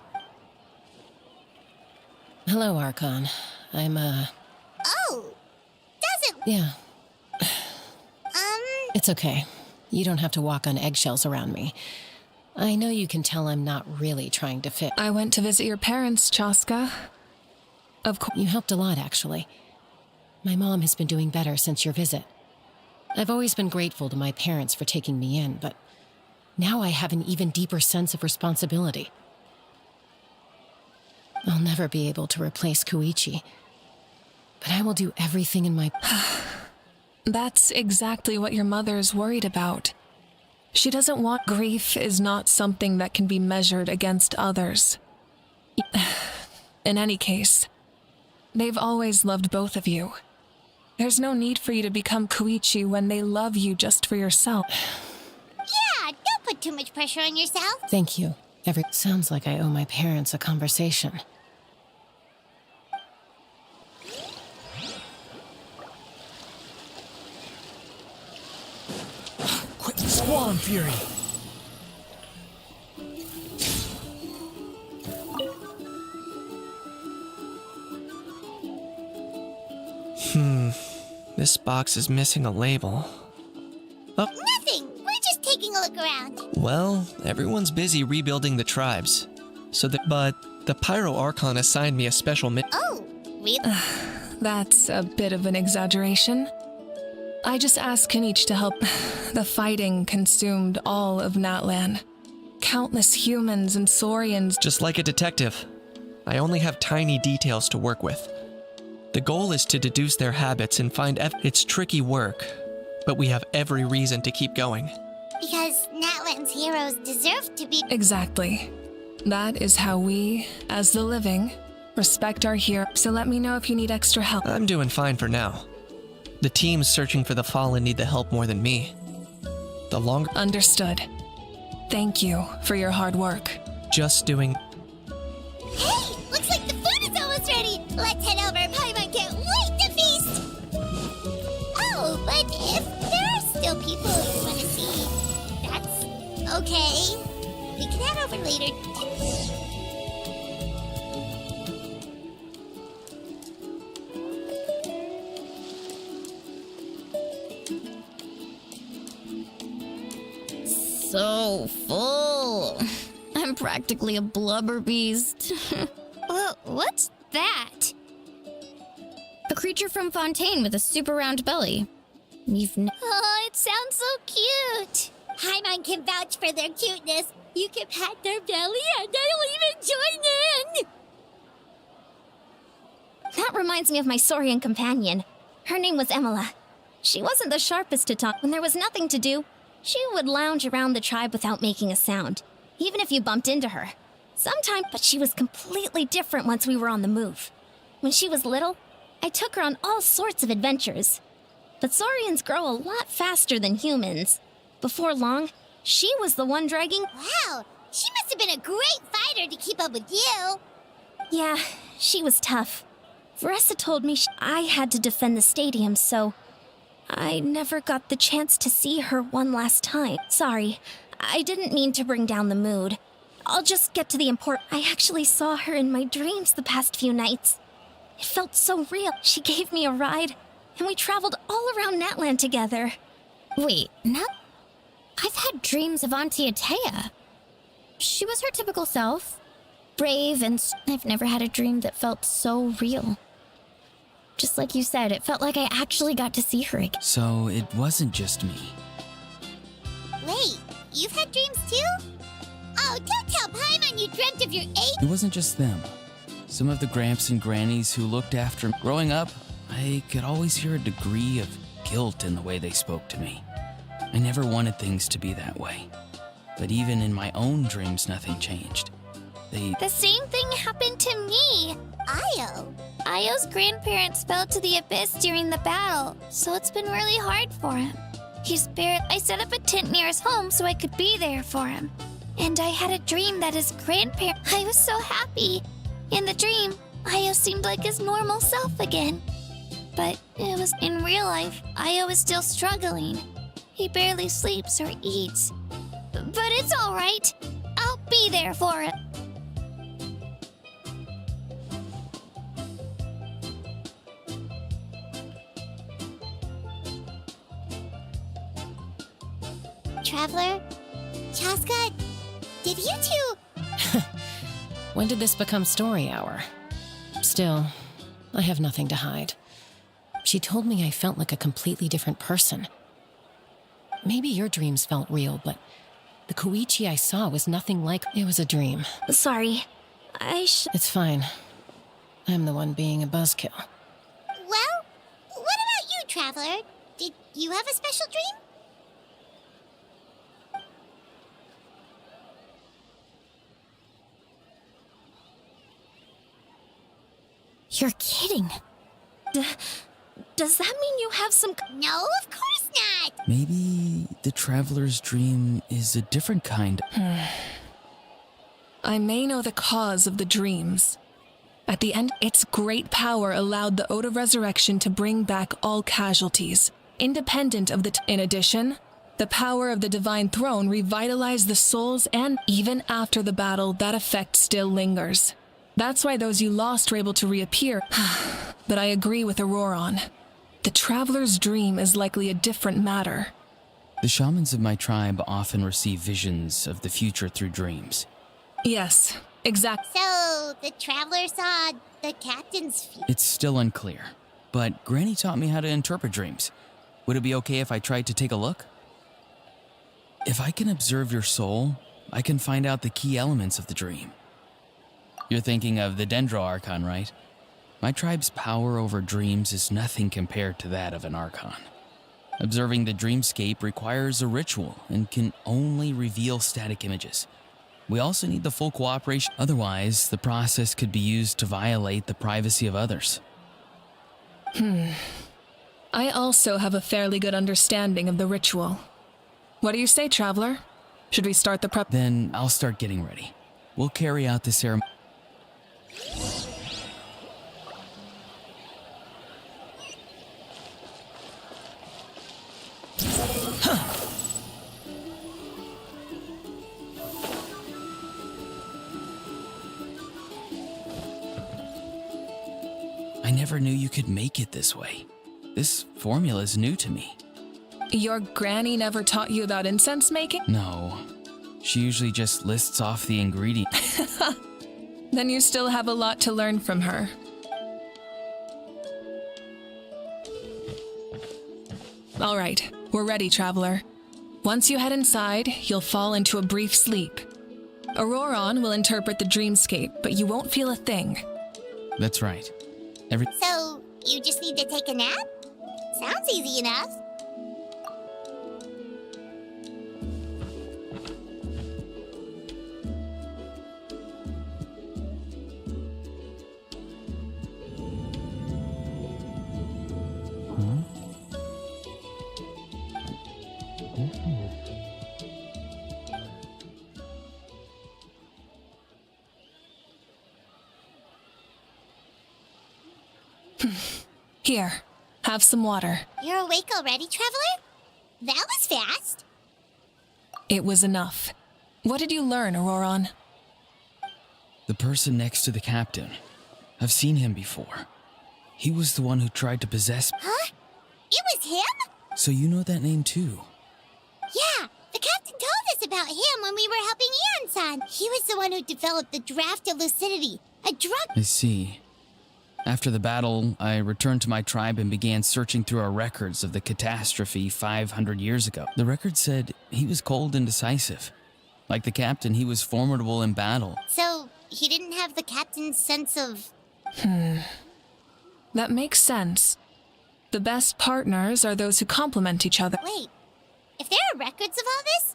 Hello, Archon. I'm, Oh, doesn't... Yeah. It's okay. You don't have to walk on eggshells around me. I know you can tell I'm not really trying to fit. I went to visit your parents, Chaska. Of course. You helped a lot, actually. My mom has been doing better since your visit. I've always been grateful to my parents for taking me in, but now I have an even deeper sense of responsibility. I'll never be able to replace Koichi, but I will do everything in my... That's exactly what your mother's worried about. She doesn't want... Grief is not something that can be measured against others. In any case, they've always loved both of you. There's no need for you to become Koichi when they love you just for yourself. Yeah, don't put too much pressure on yourself. Thank you. Sounds like I owe my parents a conversation. Quick, Squall Fury! This box is missing a label. Oh. Nothing. We're just taking a look around. Well, everyone's busy rebuilding the tribes. But the Pyro Archon assigned me a special Oh, really? That's a bit of an exaggeration. I just asked Kinich to help. The fighting consumed all of Natlan. Countless humans and Saurians. Just like a detective, I only have tiny details to work with. The goal is to deduce their habits and find It's tricky work, but we have every reason to keep going. Because Natlan's heroes deserve to be... Exactly. That is how we, as the living, respect our hero. So let me know if you need extra help. I'm doing fine for now. The teams searching for the fallen need the help more than me. The longer... Understood. Thank you for your hard work. Just doing... Hey! Looks like the food is almost ready! Let's head over. Paimon can't wait to feast! Oh, but if there are still people you want to see, that's okay. We can head over later. So full. I'm practically a blubber beast. What's that? A creature from Fontaine with a super round belly. Oh, it sounds so cute. Paimon can vouch for their cuteness. You can pat their belly and they'll even join in. That reminds me of my Saurian companion. Her name was Emila. She wasn't the sharpest to talk. When there was nothing to do, she would lounge around the tribe without making a sound, even if you bumped into her. Sometimes, but she was completely different once we were on the move. When she was little, I took her on all sorts of adventures. But Saurians grow a lot faster than humans. Before long, she was the one dragging... Wow, she must have been a great fighter to keep up with you. Yeah, she was tough. Veressa told me I had to defend the stadium, so I never got the chance to see her one last time. Sorry, I didn't mean to bring down the mood. I'll just get to the important. I actually saw her in my dreams the past few nights. It felt so real. She gave me a ride, and we traveled all around Natlan together. Wait, I've had dreams of Auntie Atea. She was her typical self. Brave, and I've never had a dream that felt so real. Just like you said, it felt like I actually got to see her again. So it wasn't just me. Wait, you've had dreams too? Oh, don't tell Paimon you dreamt of your eight. It wasn't just them. Some of the Gramps and Grannies who looked after me. Growing up, I could always hear a degree of guilt in the way they spoke to me. I never wanted things to be that way. But even in my own dreams, nothing changed. The same thing happened to me. Io's grandparents fell to the abyss during the battle, so it's been really hard for him. I set up a tent near his home so I could be there for him. And I had a dream that his grandparents... I was so happy. In the dream, Io seemed like his normal self again. But it was in real life, Io is still struggling. He barely sleeps or eats. But it's all right. I'll be there for him. Traveler? Chaska? Did you two... When did this become story hour? Still, I have nothing to hide. She told me I felt like a completely different person. Maybe your dreams felt real, but the Koichi I saw was nothing like... It was a dream. Sorry. It's fine. I'm the one being a buzzkill. Well, what about you, Traveler? Did you have a special dream? You're kidding. Does that mean you have some... No, of course not! Maybe the Traveler's dream is a different kind. I may know the cause of the dreams. At the end, its great power allowed the Ode of Resurrection to bring back all casualties, independent of the... In addition, the power of the Divine Throne revitalized the souls, and even after the battle, that effect still lingers. That's why those you lost were able to reappear. But I agree with Auroron. The Traveler's dream is likely a different matter. The shamans of my tribe often receive visions of the future through dreams. Yes, exactly. So, the Traveler saw the captain's future. It's still unclear, but Granny taught me how to interpret dreams. Would it be okay if I tried to take a look? If I can observe your soul, I can find out the key elements of the dream. You're thinking of the Dendro Archon, right? My tribe's power over dreams is nothing compared to that of an Archon. Observing the dreamscape requires a ritual and can only reveal static images. We also need the full cooperation. Otherwise, the process could be used to violate the privacy of others. I also have a fairly good understanding of the ritual. What do you say, Traveler? Should we start the prep? Then I'll start getting ready. We'll carry out the ceremony. I never knew you could make it this way. This formula is new to me. Your granny never taught you about incense making? No. She usually just lists off the ingredients. Then you still have a lot to learn from her. All right, we're ready, Traveler. Once you head inside, you'll fall into a brief sleep. Auroron will interpret the dreamscape, but you won't feel a thing. That's right. So, you just need to take a nap? Sounds easy enough. Here, have some water. You're awake already, Traveler? That was fast. It was enough. What did you learn, Auroron? The person next to the captain. I've seen him before. He was the one who tried to possess... Huh? It was him? So you know that name too? Yeah, the captain told us about him when we were helping Ian-san. He was the one who developed the Draft of Lucidity, a drug... I see. After the battle, I returned to my tribe and began searching through our records of the catastrophe 500 years ago. The record said he was cold and decisive. Like the captain, he was formidable in battle. So, he didn't have the captain's sense of... That makes sense. The best partners are those who complement each other. Wait, if there are records of all this,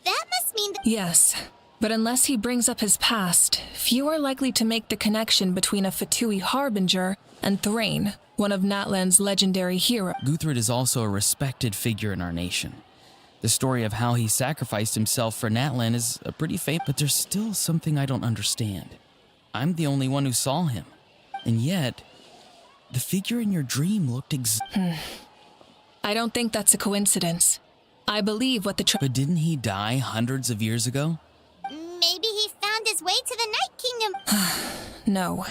that must mean that... Yes, but unless he brings up his past, few are likely to make the connection between a Fatui harbinger and Thrain, one of Natlan's legendary heroes. Guthred is also a respected figure in our nation. The story of how he sacrificed himself for Natlan is a pretty famous, but there's still something I don't understand. I'm the only one who saw him, and yet, the figure in your dream looked I don't think that's a coincidence. I believe what the But didn't he die hundreds of years ago? Maybe he found his way to the Night Kingdom. No.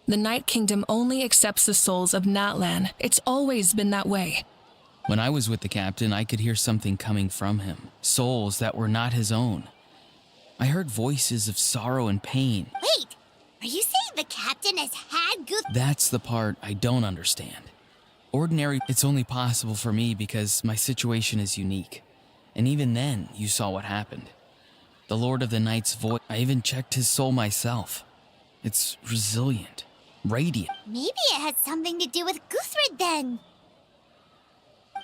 The Night Kingdom only accepts the souls of Natlan. It's always been that way. When I was with the captain, I could hear something coming from him. Souls that were not his own. I heard voices of sorrow and pain. Wait, are you saying the captain has had good... That's the part I don't understand. Ordinary, it's only possible for me because my situation is unique. And even then, you saw what happened. The Lord of the Night's voice, I even checked his soul myself. It's resilient, radiant. Maybe it has something to do with Guthred then.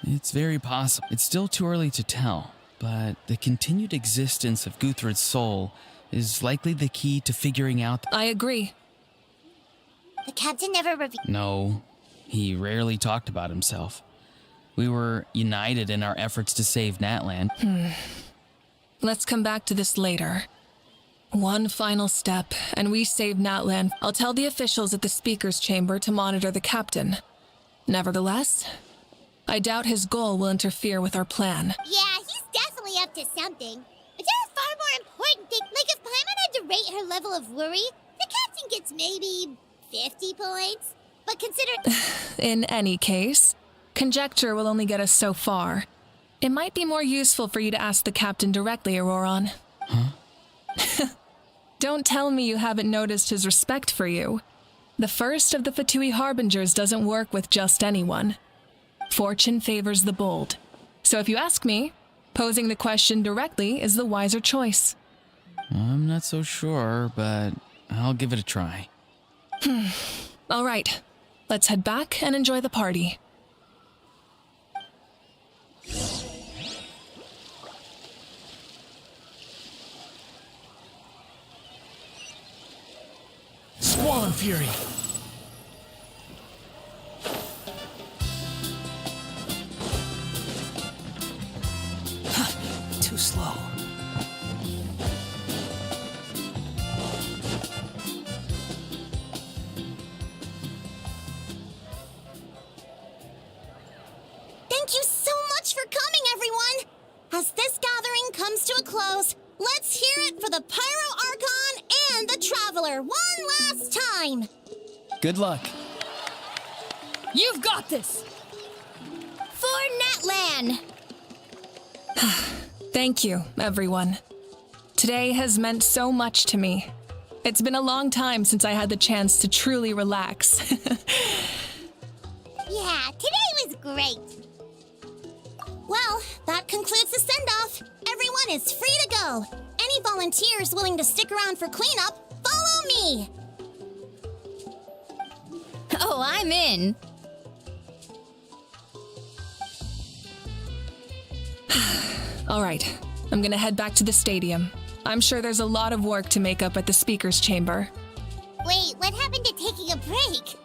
It's very possible. It's still too early to tell, but the continued existence of Guthred's soul is likely the key to figuring out... I agree. The captain never revealed... No, he rarely talked about himself. We were united in our efforts to save Natlan. Let's come back to this later. One final step, and we save Natlan. I'll tell the officials at the speaker's chamber to monitor the captain. Nevertheless, I doubt his goal will interfere with our plan. Yeah, he's definitely up to something. But there are far more important things. Like if Paimon had to rate her level of worry, the captain gets maybe 50 points. But consider... In any case, conjecture will only get us so far. It might be more useful for you to ask the captain directly, Auroron. Huh? Don't tell me you haven't noticed his respect for you. The first of the Fatui Harbingers doesn't work with just anyone. Fortune favors the bold. So if you ask me, posing the question directly is the wiser choice. I'm not so sure, but I'll give it a try. All right, let's head back and enjoy the party. Swan Fury! Too slow. Thank you so much for coming, everyone! As this gathering comes to a close, let's hear it for the Pyro Archon and the Traveler one last time! Good luck. You've got this! For Natlan! Thank you, everyone. Today has meant so much to me. It's been a long time since I had the chance to truly relax. Yeah, today was great. Well, that concludes the send-off. Everyone is free to go. Any volunteers willing to stick around for cleanup, follow me! Oh, I'm in. All right, I'm gonna head back to the stadium. I'm sure there's a lot of work to make up at the speaker's chamber. Wait, what happened to taking a break?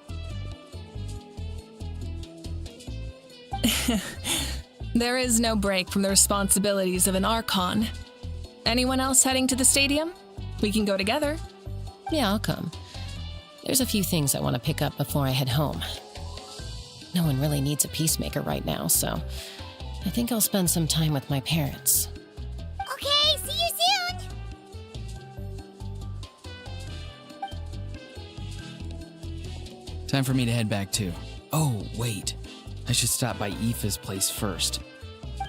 There is no break from the responsibilities of an Archon. Anyone else heading to the stadium? We can go together. Yeah, I'll come. There's a few things I want to pick up before I head home. No one really needs a peacemaker right now, so I think I'll spend some time with my parents. Okay, see you soon! Time for me to head back too. Oh, wait. I should stop by Aoife's place first.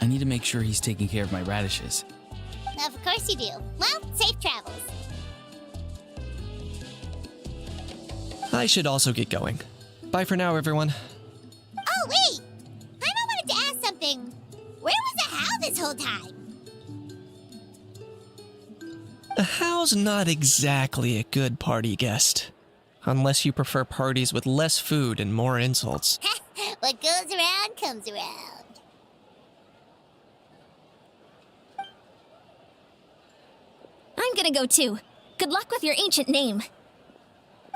I need to make sure he's taking care of my radishes. Of course you do. Well, safe travels. I should also get going. Bye for now, everyone. Oh, wait! I wanted to ask something. Where was the How this whole time? A How's not exactly a good party guest. Unless you prefer parties with less food and more insults. What goes around comes around. I'm gonna go too. Good luck with your ancient name.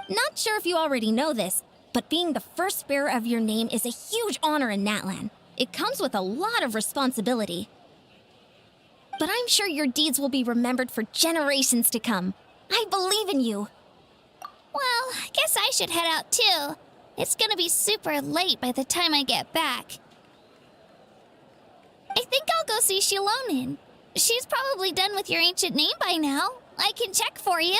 Not sure if you already know this, but being the first bearer of your name is a huge honor in Natlan. It comes with a lot of responsibility. But I'm sure your deeds will be remembered for generations to come. I believe in you. Well, I guess I should head out too. It's gonna be super late by the time I get back. I think I'll go see Shilonin. She's probably done with your ancient name by now. I can check for you.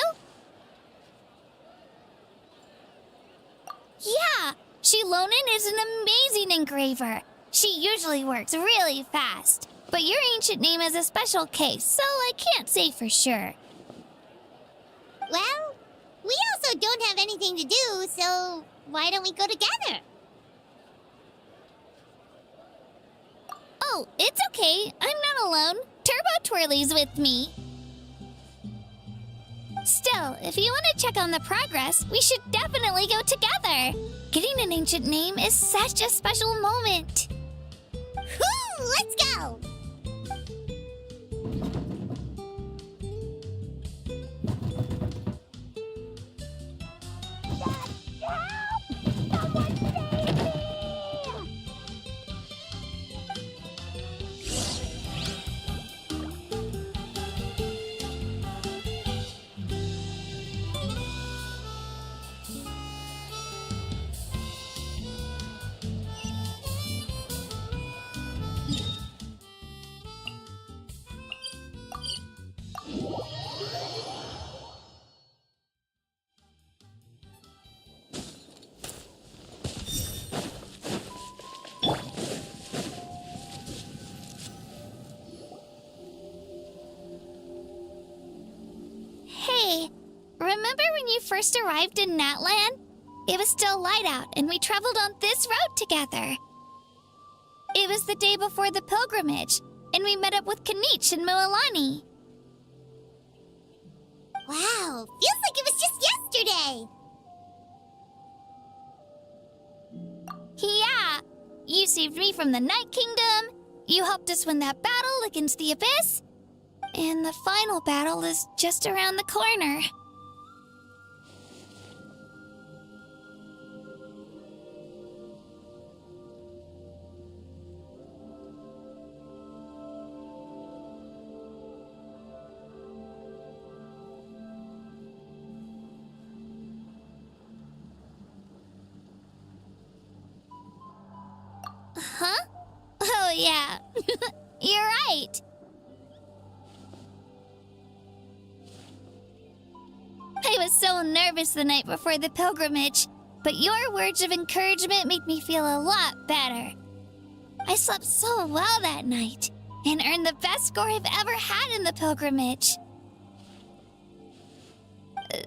Yeah, Shilonin is an amazing engraver. She usually works really fast. But your ancient name is a special case, so I can't say for sure. Well, we also don't have anything to do, so why don't we go together? Oh, it's okay. I'm not alone. Turbo Twirly's with me. Still, if you want to check on the progress, we should definitely go together. Getting an ancient name is such a special moment. Woo! Let's go! Remember when you first arrived in Natlan? It was still light out, and we traveled on this road together. It was the day before the pilgrimage, and we met up with Kanich and Moalani. Wow, feels like it was just yesterday. Yeah, you saved me from the Night Kingdom, you helped us win that battle against the Abyss, and the final battle is just around the corner. Huh? Oh, yeah. You're right. I was so nervous the night before the pilgrimage, but your words of encouragement made me feel a lot better. I slept so well that night and earned the best score I've ever had in the pilgrimage.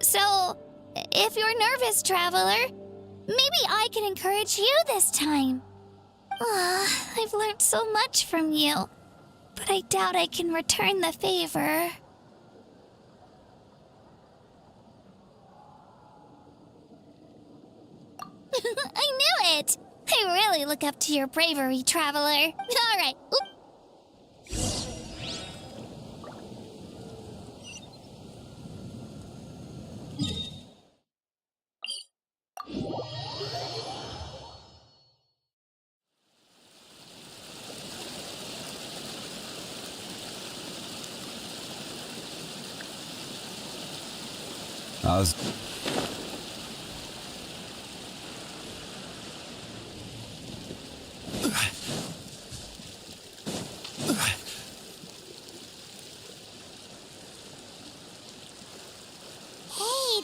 So, if you're nervous, traveler, maybe I can encourage you this time. I've learned so much from you, but I doubt I can return the favor. I knew it! I really look up to your bravery, traveler. All right. Oop.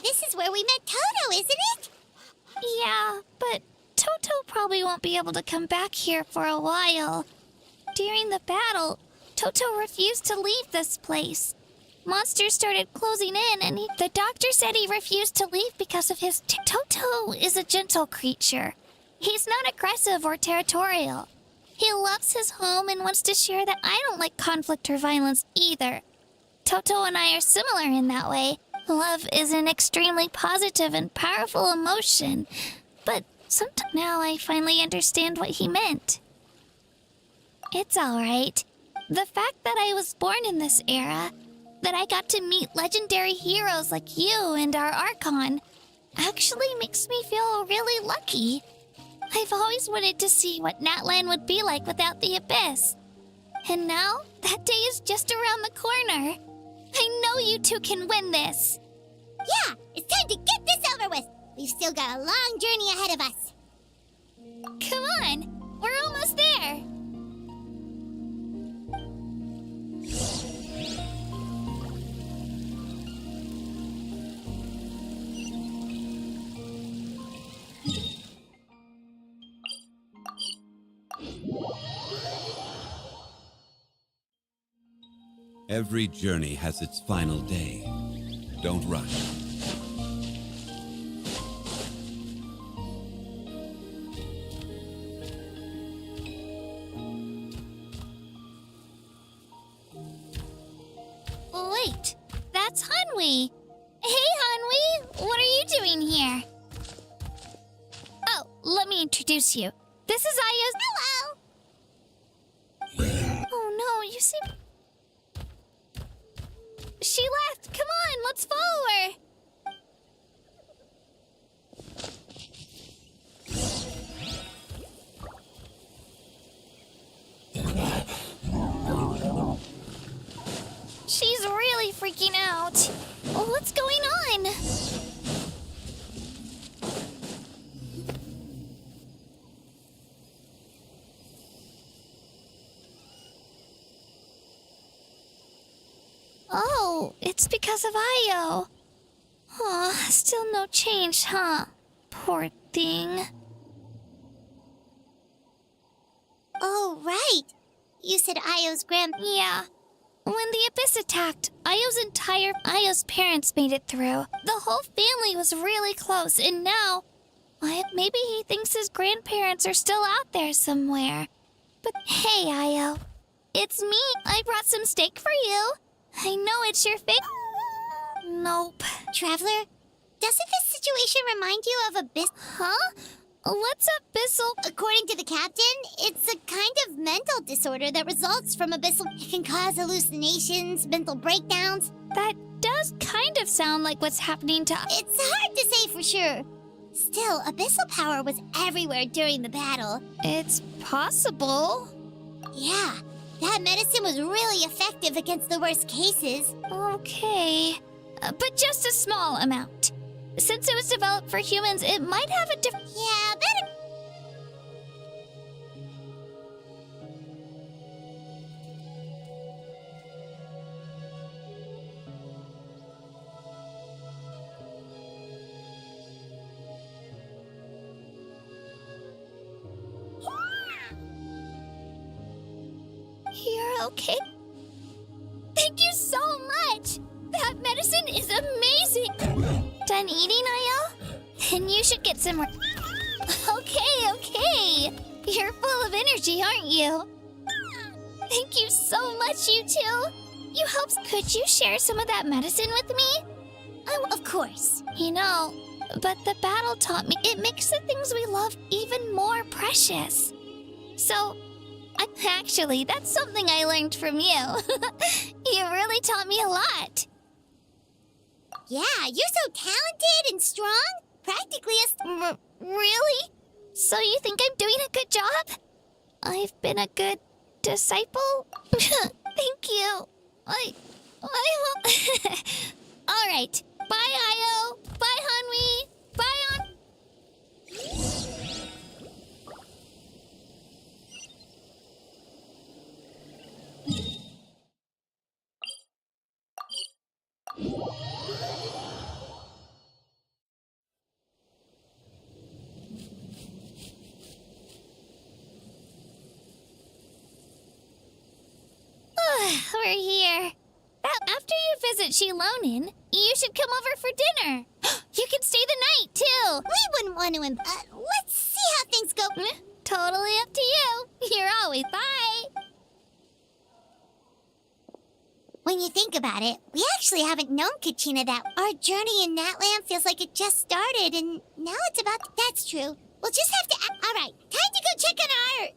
This is where we met Toto, isn't it? Yeah, but Toto probably won't be able to come back here for a while. During the battle, Toto refused to leave this place. Monsters started closing in, and the doctor said he refused to leave because of his... Toto is a gentle creature. He's not aggressive or territorial. He loves his home and wants to share that I don't like conflict or violence either. Toto and I are similar in that way. Love is an extremely positive and powerful emotion, but sometimes now I finally understand what he meant. It's all right. The fact that I was born in this era, that I got to meet legendary heroes like you and our Archon, actually makes me feel really lucky. I've always wanted to see what Natlan would be like without the Abyss. And now, that day is just around the corner. I know you two can win this. Yeah, it's time to get this over with. We've still got a long journey ahead of us. Come on, we're almost there. Every journey has its final day. Don't rush. Wait, that's Hanwi. Hey, Hanwi, what are you doing here? Oh, let me introduce you. This is Aya's... Hello! Oh no, you seem... She left! Come on, let's follow her! She's really freaking out. What's going on? Oh, it's because of Io. Aw, still no change, huh? Poor thing. Oh, right. You said Io's Yeah. When the Abyss attacked, Io's parents made it through. The whole family was really close, and now... maybe he thinks his grandparents are still out there somewhere. But hey, Io. It's me. I brought some steak for you. I know it's your favorite. Nope. Traveler, doesn't this situation remind you of Abyss? Huh? What's Abyssal? According to the captain, it's a kind of mental disorder that results from Abyssal. It can cause hallucinations, mental breakdowns. That does kind of sound like what's happening to... It's hard to say for sure. Still, Abyssal power was everywhere during the battle. It's possible. Yeah, that medicine was really effective against the worst cases. Okay, but just a small amount. Since it was developed for humans, it might have a different... Yeah, better... Okay. Thank you so much! That medicine is amazing! Done eating, Ayo? Then you should get some more. Okay. You're full of energy, aren't you? Thank you so much, you two. You helped. Could you share some of that medicine with me? Of course. You know, but the battle taught me it makes the things we love even more precious. So, actually, that's something I learned from you. You really taught me a lot. Yeah, you're so talented and strong. Practically a... Really? So you think I'm doing a good job? I've been a good disciple? Thank you. I hope... All right. Bye, Ayo. Bye, Hanwi. Bye, On... We're here. After you visit Shilonin, you should come over for dinner. You can stay the night, too. We wouldn't want to... let's see how things go. Totally up to you. You're always bye. When you think about it, we actually haven't known Kachina that... Our journey in Natland feels like it just started, and now it's about... That's true. We'll just have to... All right, time to go check on our...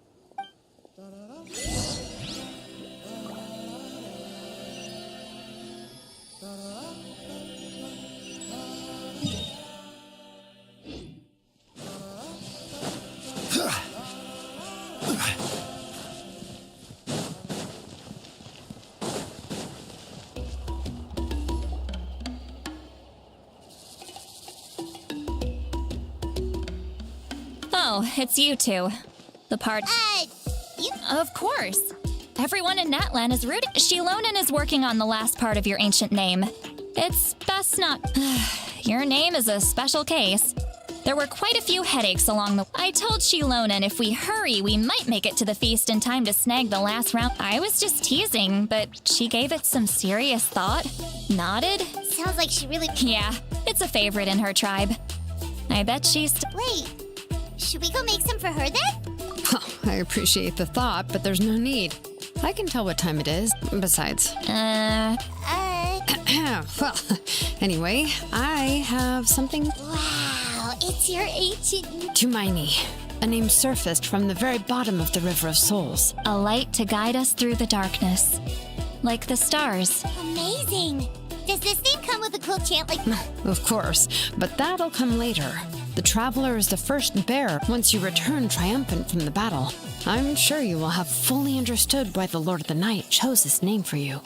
Oh, it's you two. The part... you... Of course. Everyone in Natlan is rooting. Shilonin is working on the last part of your ancient name. It's best not... Your name is a special case. There were quite a few headaches along the... I told Shilonin if we hurry, we might make it to the feast in time to snag the last round. I was just teasing, but she gave it some serious thought. Nodded. Sounds like she really... Yeah, it's a favorite in her tribe. I bet she's... Wait, should we go make some for her then? Oh, I appreciate the thought, but there's no need. I can tell what time it is. Besides... Well, anyway, I have something... Wow, it's your ancient... Tumaini, a name surfaced from the very bottom of the River of Souls. A light to guide us through the darkness. Like the stars. Amazing! Does this name come with a cool chant like... Of course, but that'll come later. The Traveler is the first bearer once you return triumphant from the battle. I'm sure you will have fully understood why the Lord of the Night chose this name for you.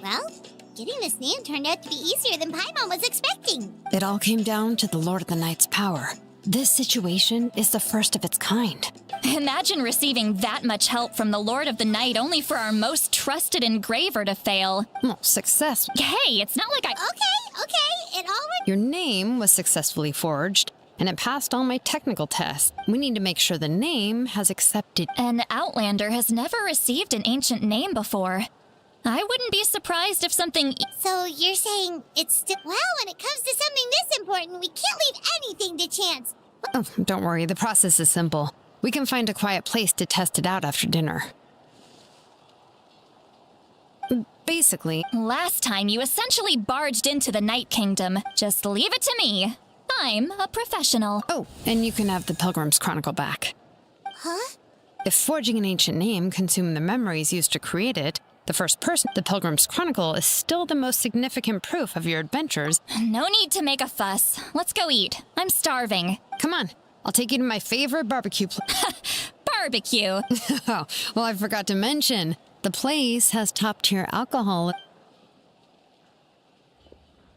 Well, getting this name turned out to be easier than Paimon was expecting. It all came down to the Lord of the Night's power. This situation is the first of its kind. Imagine receiving that much help from the Lord of the Night only for our most trusted engraver to fail. Well, success. Hey, it's not like I... Okay, it all went... Your name was successfully forged, and it passed all my technical tests. We need to make sure the name has accepted... An Outlander has never received an ancient name before. I wouldn't be surprised if something... So you're saying it's still... Well, when it comes to something this important, we can't leave anything to chance. Oh, don't worry, the process is simple. We can find a quiet place to test it out after dinner. Basically... Last time you essentially barged into the Night Kingdom. Just leave it to me. I'm a professional. Oh, and you can have the Pilgrim's Chronicle back. Huh? If forging an ancient name consumed the memories used to create it, the first person, the Pilgrim's Chronicle, is still the most significant proof of your adventures. No need to make a fuss. Let's go eat. I'm starving. Come on, I'll take you to my favorite barbecue Barbecue? Oh, well, I forgot to mention, the place has top-tier alcohol.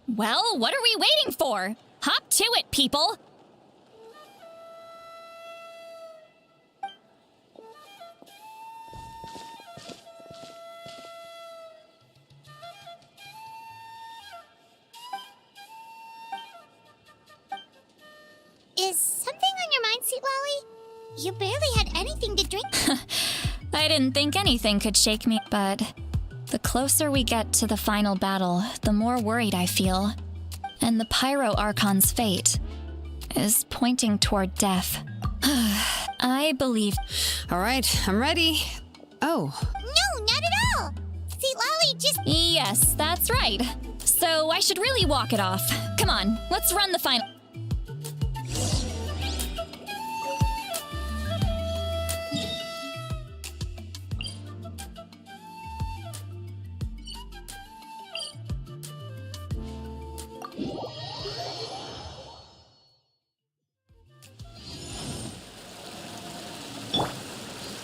Well, what are we waiting for? Hop to it, people! Is something on your mind, Sweet Lolly? You barely had anything to drink. I didn't think anything could shake me, but the closer we get to the final battle, the more worried I feel. And the Pyro Archon's fate is pointing toward death. I believe. All right, I'm ready. Oh. No, not at all. See, Lolly just... Yes, that's right. So I should really walk it off. Come on, let's run the final.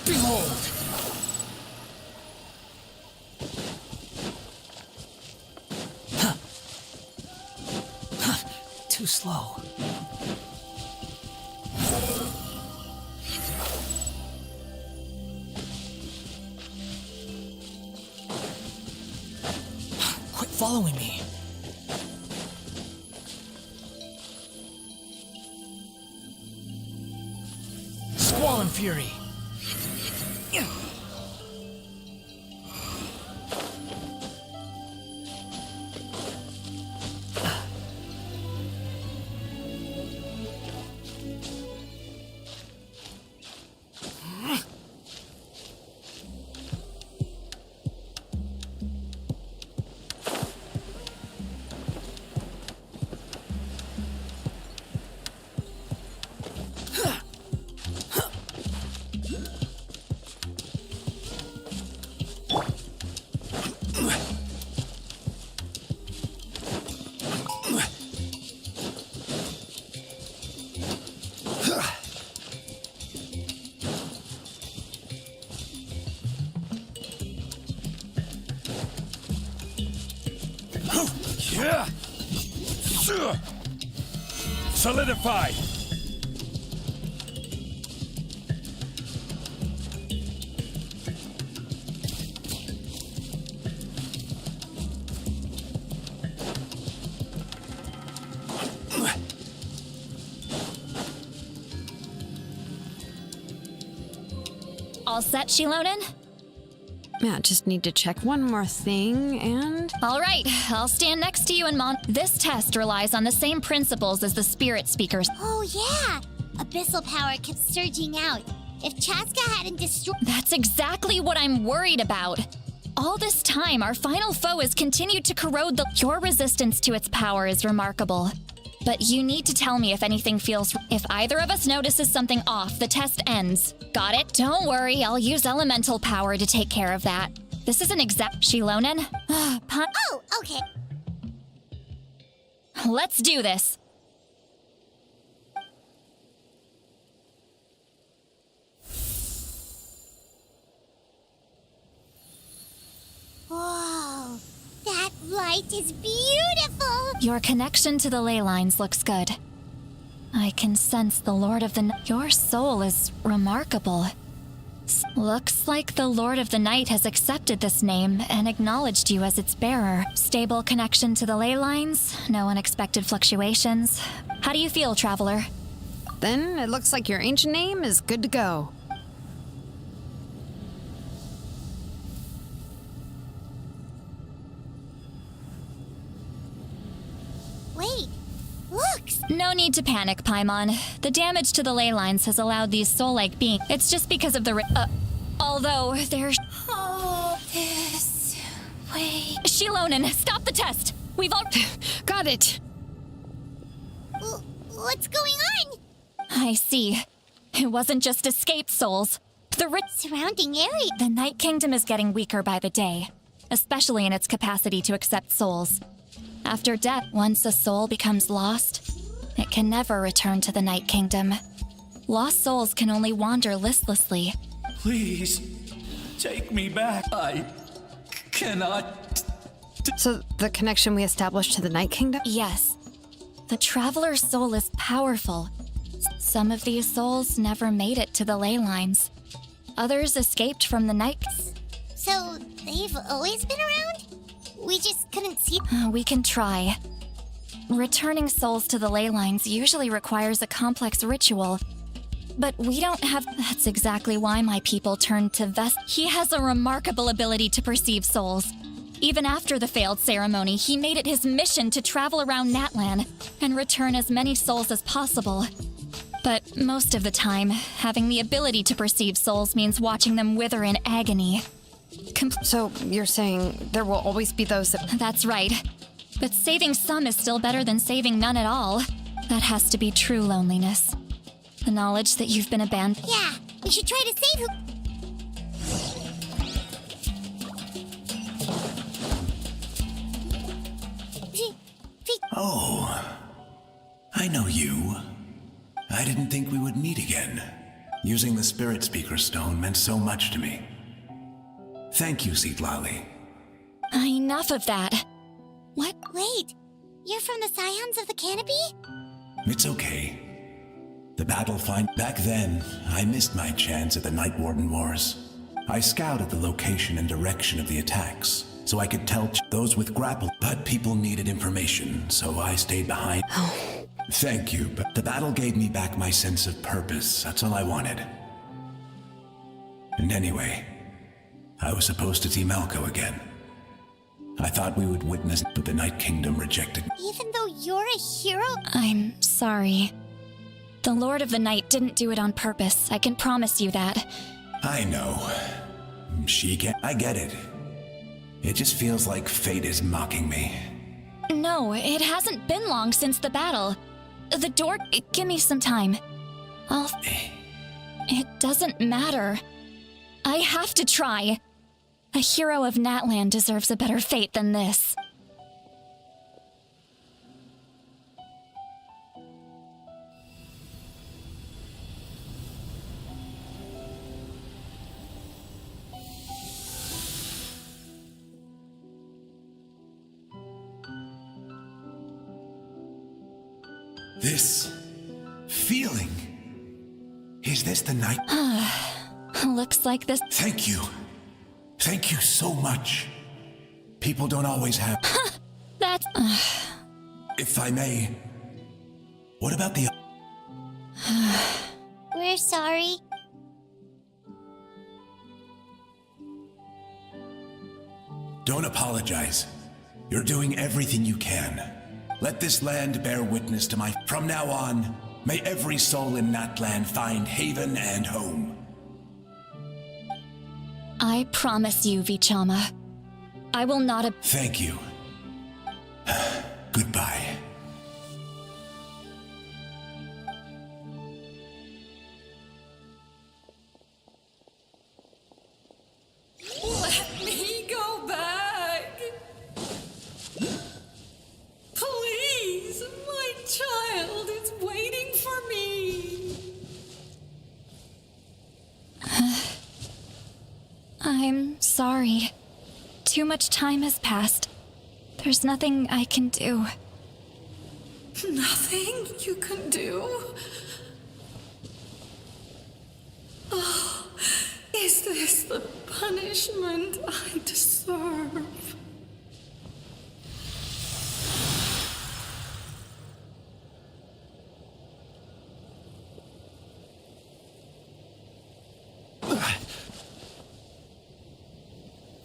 Behold! Too slow. Quit following me. Squall and Fury. Solidify! All set, Shilonen? Yeah, just need to check one more thing, and... All right, I'll stand next to you and This test relies on the same principles as the spirit speakers. Oh, yeah! Abyssal power kept surging out. If Chaska hadn't destroyed... That's exactly what I'm worried about. All this time, our final foe has continued to corrode Your resistance to its power is remarkable. But you need to tell me if anything feels... If either of us notices something off, the test ends. Got it? Don't worry, I'll use elemental power to take care of that. This isn't exact... Shilonen? Oh, okay. Let's do this. Whoa, that light is beautiful! Your connection to the ley lines looks good. I can sense the Lord of the... Your soul is remarkable. Looks like the Lord of the Night has accepted this name and acknowledged you as its bearer. Stable connection to the ley lines, no unexpected fluctuations. How do you feel, Traveler? Then it looks like your ancient name is good to go. Wait, look! No need to panic, Paimon. The damage to the ley lines has allowed these soul-like beings. It's just because of the although there's... Oh, this way... Shilonen, stop the test! We've all... Got it! What's going on? I see. It wasn't just escaped souls. The surrounding area... The Night Kingdom is getting weaker by the day, especially in its capacity to accept souls. After death, once a soul becomes lost, it can never return to the Night Kingdom. Lost souls can only wander listlessly. Please, take me back. I cannot... So, the connection we established to the Night Kingdom? Yes. The Traveler's soul is powerful. Some of these souls never made it to the ley lines. Others escaped from the Night... So, they've always been around? We just couldn't see... We can try. Returning souls to the ley lines usually requires a complex ritual. But we don't have... That's exactly why my people turned to Vest. He has a remarkable ability to perceive souls. Even after the failed ceremony, he made it his mission to travel around Natlan and return as many souls as possible. But most of the time, having the ability to perceive souls means watching them wither in agony. So you're saying there will always be those that... That's right. But saving some is still better than saving none at all. That has to be true loneliness. The knowledge that you've been abandoned. Yeah, we should try to save who... Oh, I know you. I didn't think we would meet again. Using the Spirit Speaker Stone meant so much to me. Thank you, Zitlali. Enough of that. What? Wait, you're from the Scions of the Canopy? It's okay. The battle Back then, I missed my chance at the Night Warden Wars. I scouted the location and direction of the attacks, so I could tell those with grapple, but people needed information, so I stayed behind. Thank you, but the battle gave me back my sense of purpose. That's all I wanted. And anyway, I was supposed to see Malco again. I thought we would witness, but the Night Kingdom rejected me. Even though you're a hero? I'm sorry. The Lord of the Night didn't do it on purpose. I can promise you that. I know. I get it. It just feels like fate is mocking me. No, it hasn't been long since the battle. The door... Give me some time. It doesn't matter. I have to try. A hero of Natlan deserves a better fate than this. This feeling. Is this the night? Looks like this. Thank you. Thank you so much. People don't always have. That's. If I may, what about the. We're sorry. Don't apologize. You're doing everything you can. Let this land bear witness to my... From now on, may every soul in Natlan find haven and home. I promise you, Vichama. I will not... Thank you. Goodbye. Let me go back. Please, my child is waiting for me. I'm sorry. Too much time has passed. There's nothing I can do. Nothing you can do? Oh, is this the punishment I deserve?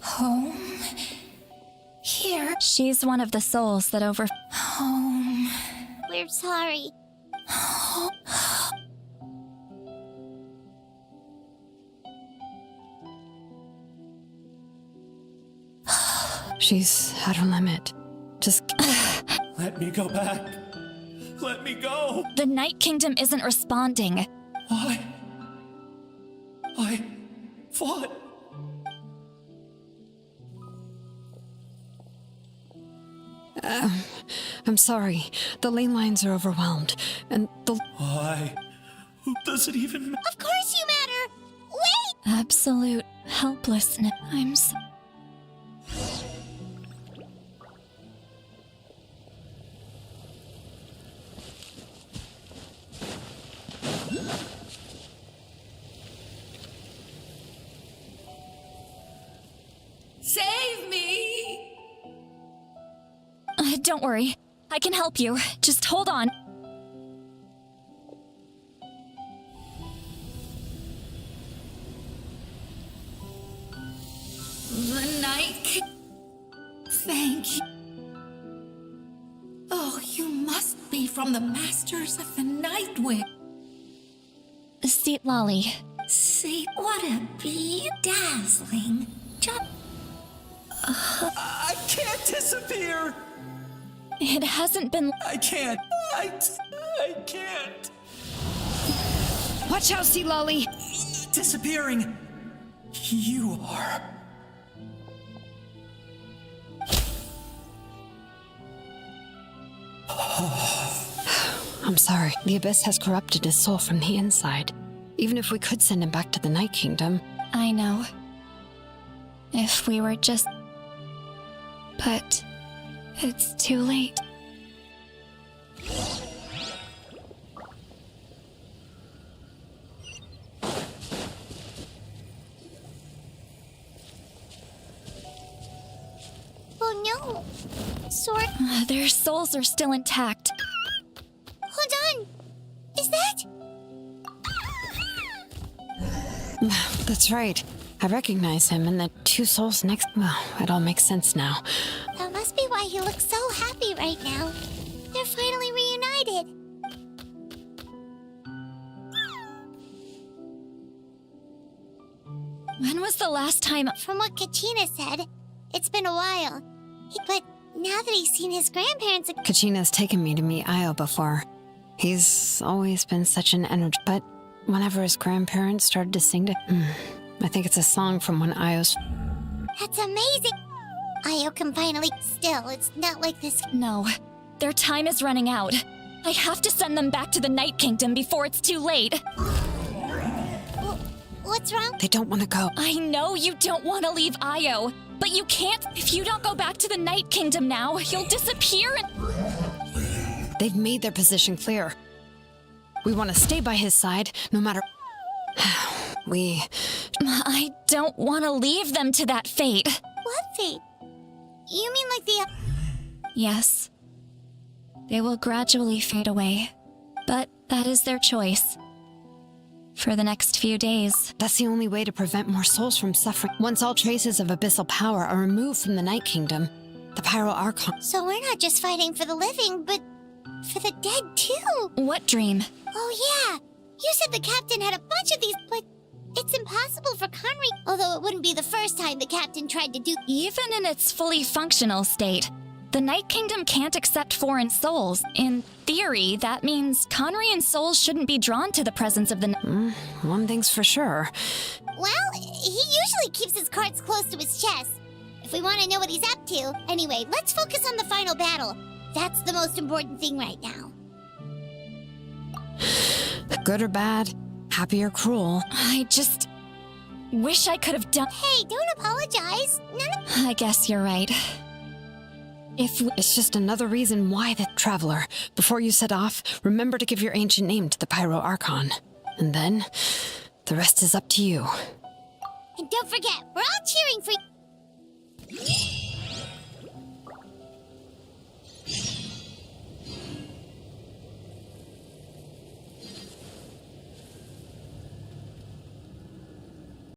Home? Here? She's one of the souls that over... Home. We're sorry. She's at her limit. Just... Let me go back. Let me go. The Night Kingdom isn't responding. Why? I fought. I'm sorry. The lane lines are overwhelmed, and the... Why? Who does it even matter? Of course you matter! Wait! Absolute helplessness. Save me! Don't worry. I can help you. Just hold on. from the masters of the Night Wind. Seat Lolly. See, what a dazzling. I can't disappear! It hasn't been. I can't. I can't. Watch out, Sea Lolly! Disappearing. You are. I'm sorry. The Abyss has corrupted his soul from the inside. Even if we could send him back to the Night Kingdom. I know. If we were just. But it's too late. Oh no! Sword. Their souls are still intact. Hold on! Is that? That's right. I recognize him and the two souls next. Well, it all makes sense now. That must be why he looks so happy right now. They're finally reunited. When was the last time? From what Kachina said, it's been a while. But now that he's seen his grandparents... Kachina's taken me to meet Io before. He's always been such an energy. But whenever his grandparents started to sing to... I think it's a song from when Io's... That's amazing! Io can finally... Still, it's not like this... No. Their time is running out. I have to send them back to the Night Kingdom before it's too late. What's wrong? They don't want to go. I know you don't want to leave Io, but you can't. If you don't go back to the Night Kingdom now, you'll disappear and... They've made their position clear. We want to stay by his side, no matter... I don't want to leave them to that fate. What fate? You mean like the... Yes. They will gradually fade away, but that is their choice. For the next few days. That's the only way to prevent more souls from suffering. Once all traces of abyssal power are removed from the Night Kingdom, the Pyro Archon... So we're not just fighting for the living, but for the dead too. What dream? Oh yeah! You said the captain had a bunch of these, but it's impossible for Conry... Although it wouldn't be the first time the captain tried to do... Even in its fully functional state, the Night Kingdom can't accept foreign souls. In theory, that means Conry and souls shouldn't be drawn to the presence of the... One thing's for sure. Well, he usually keeps his cards close to his chest. If we want to know what he's up to... Anyway, let's focus on the final battle. That's the most important thing right now. Good or bad, happy or cruel. I just... wish I could have done... Hey, don't apologize. I guess you're right. It's just another reason why the Traveler. Before you set off, remember to give your ancient name to the Pyro Archon. And then, the rest is up to you. And don't forget, we're all cheering for you.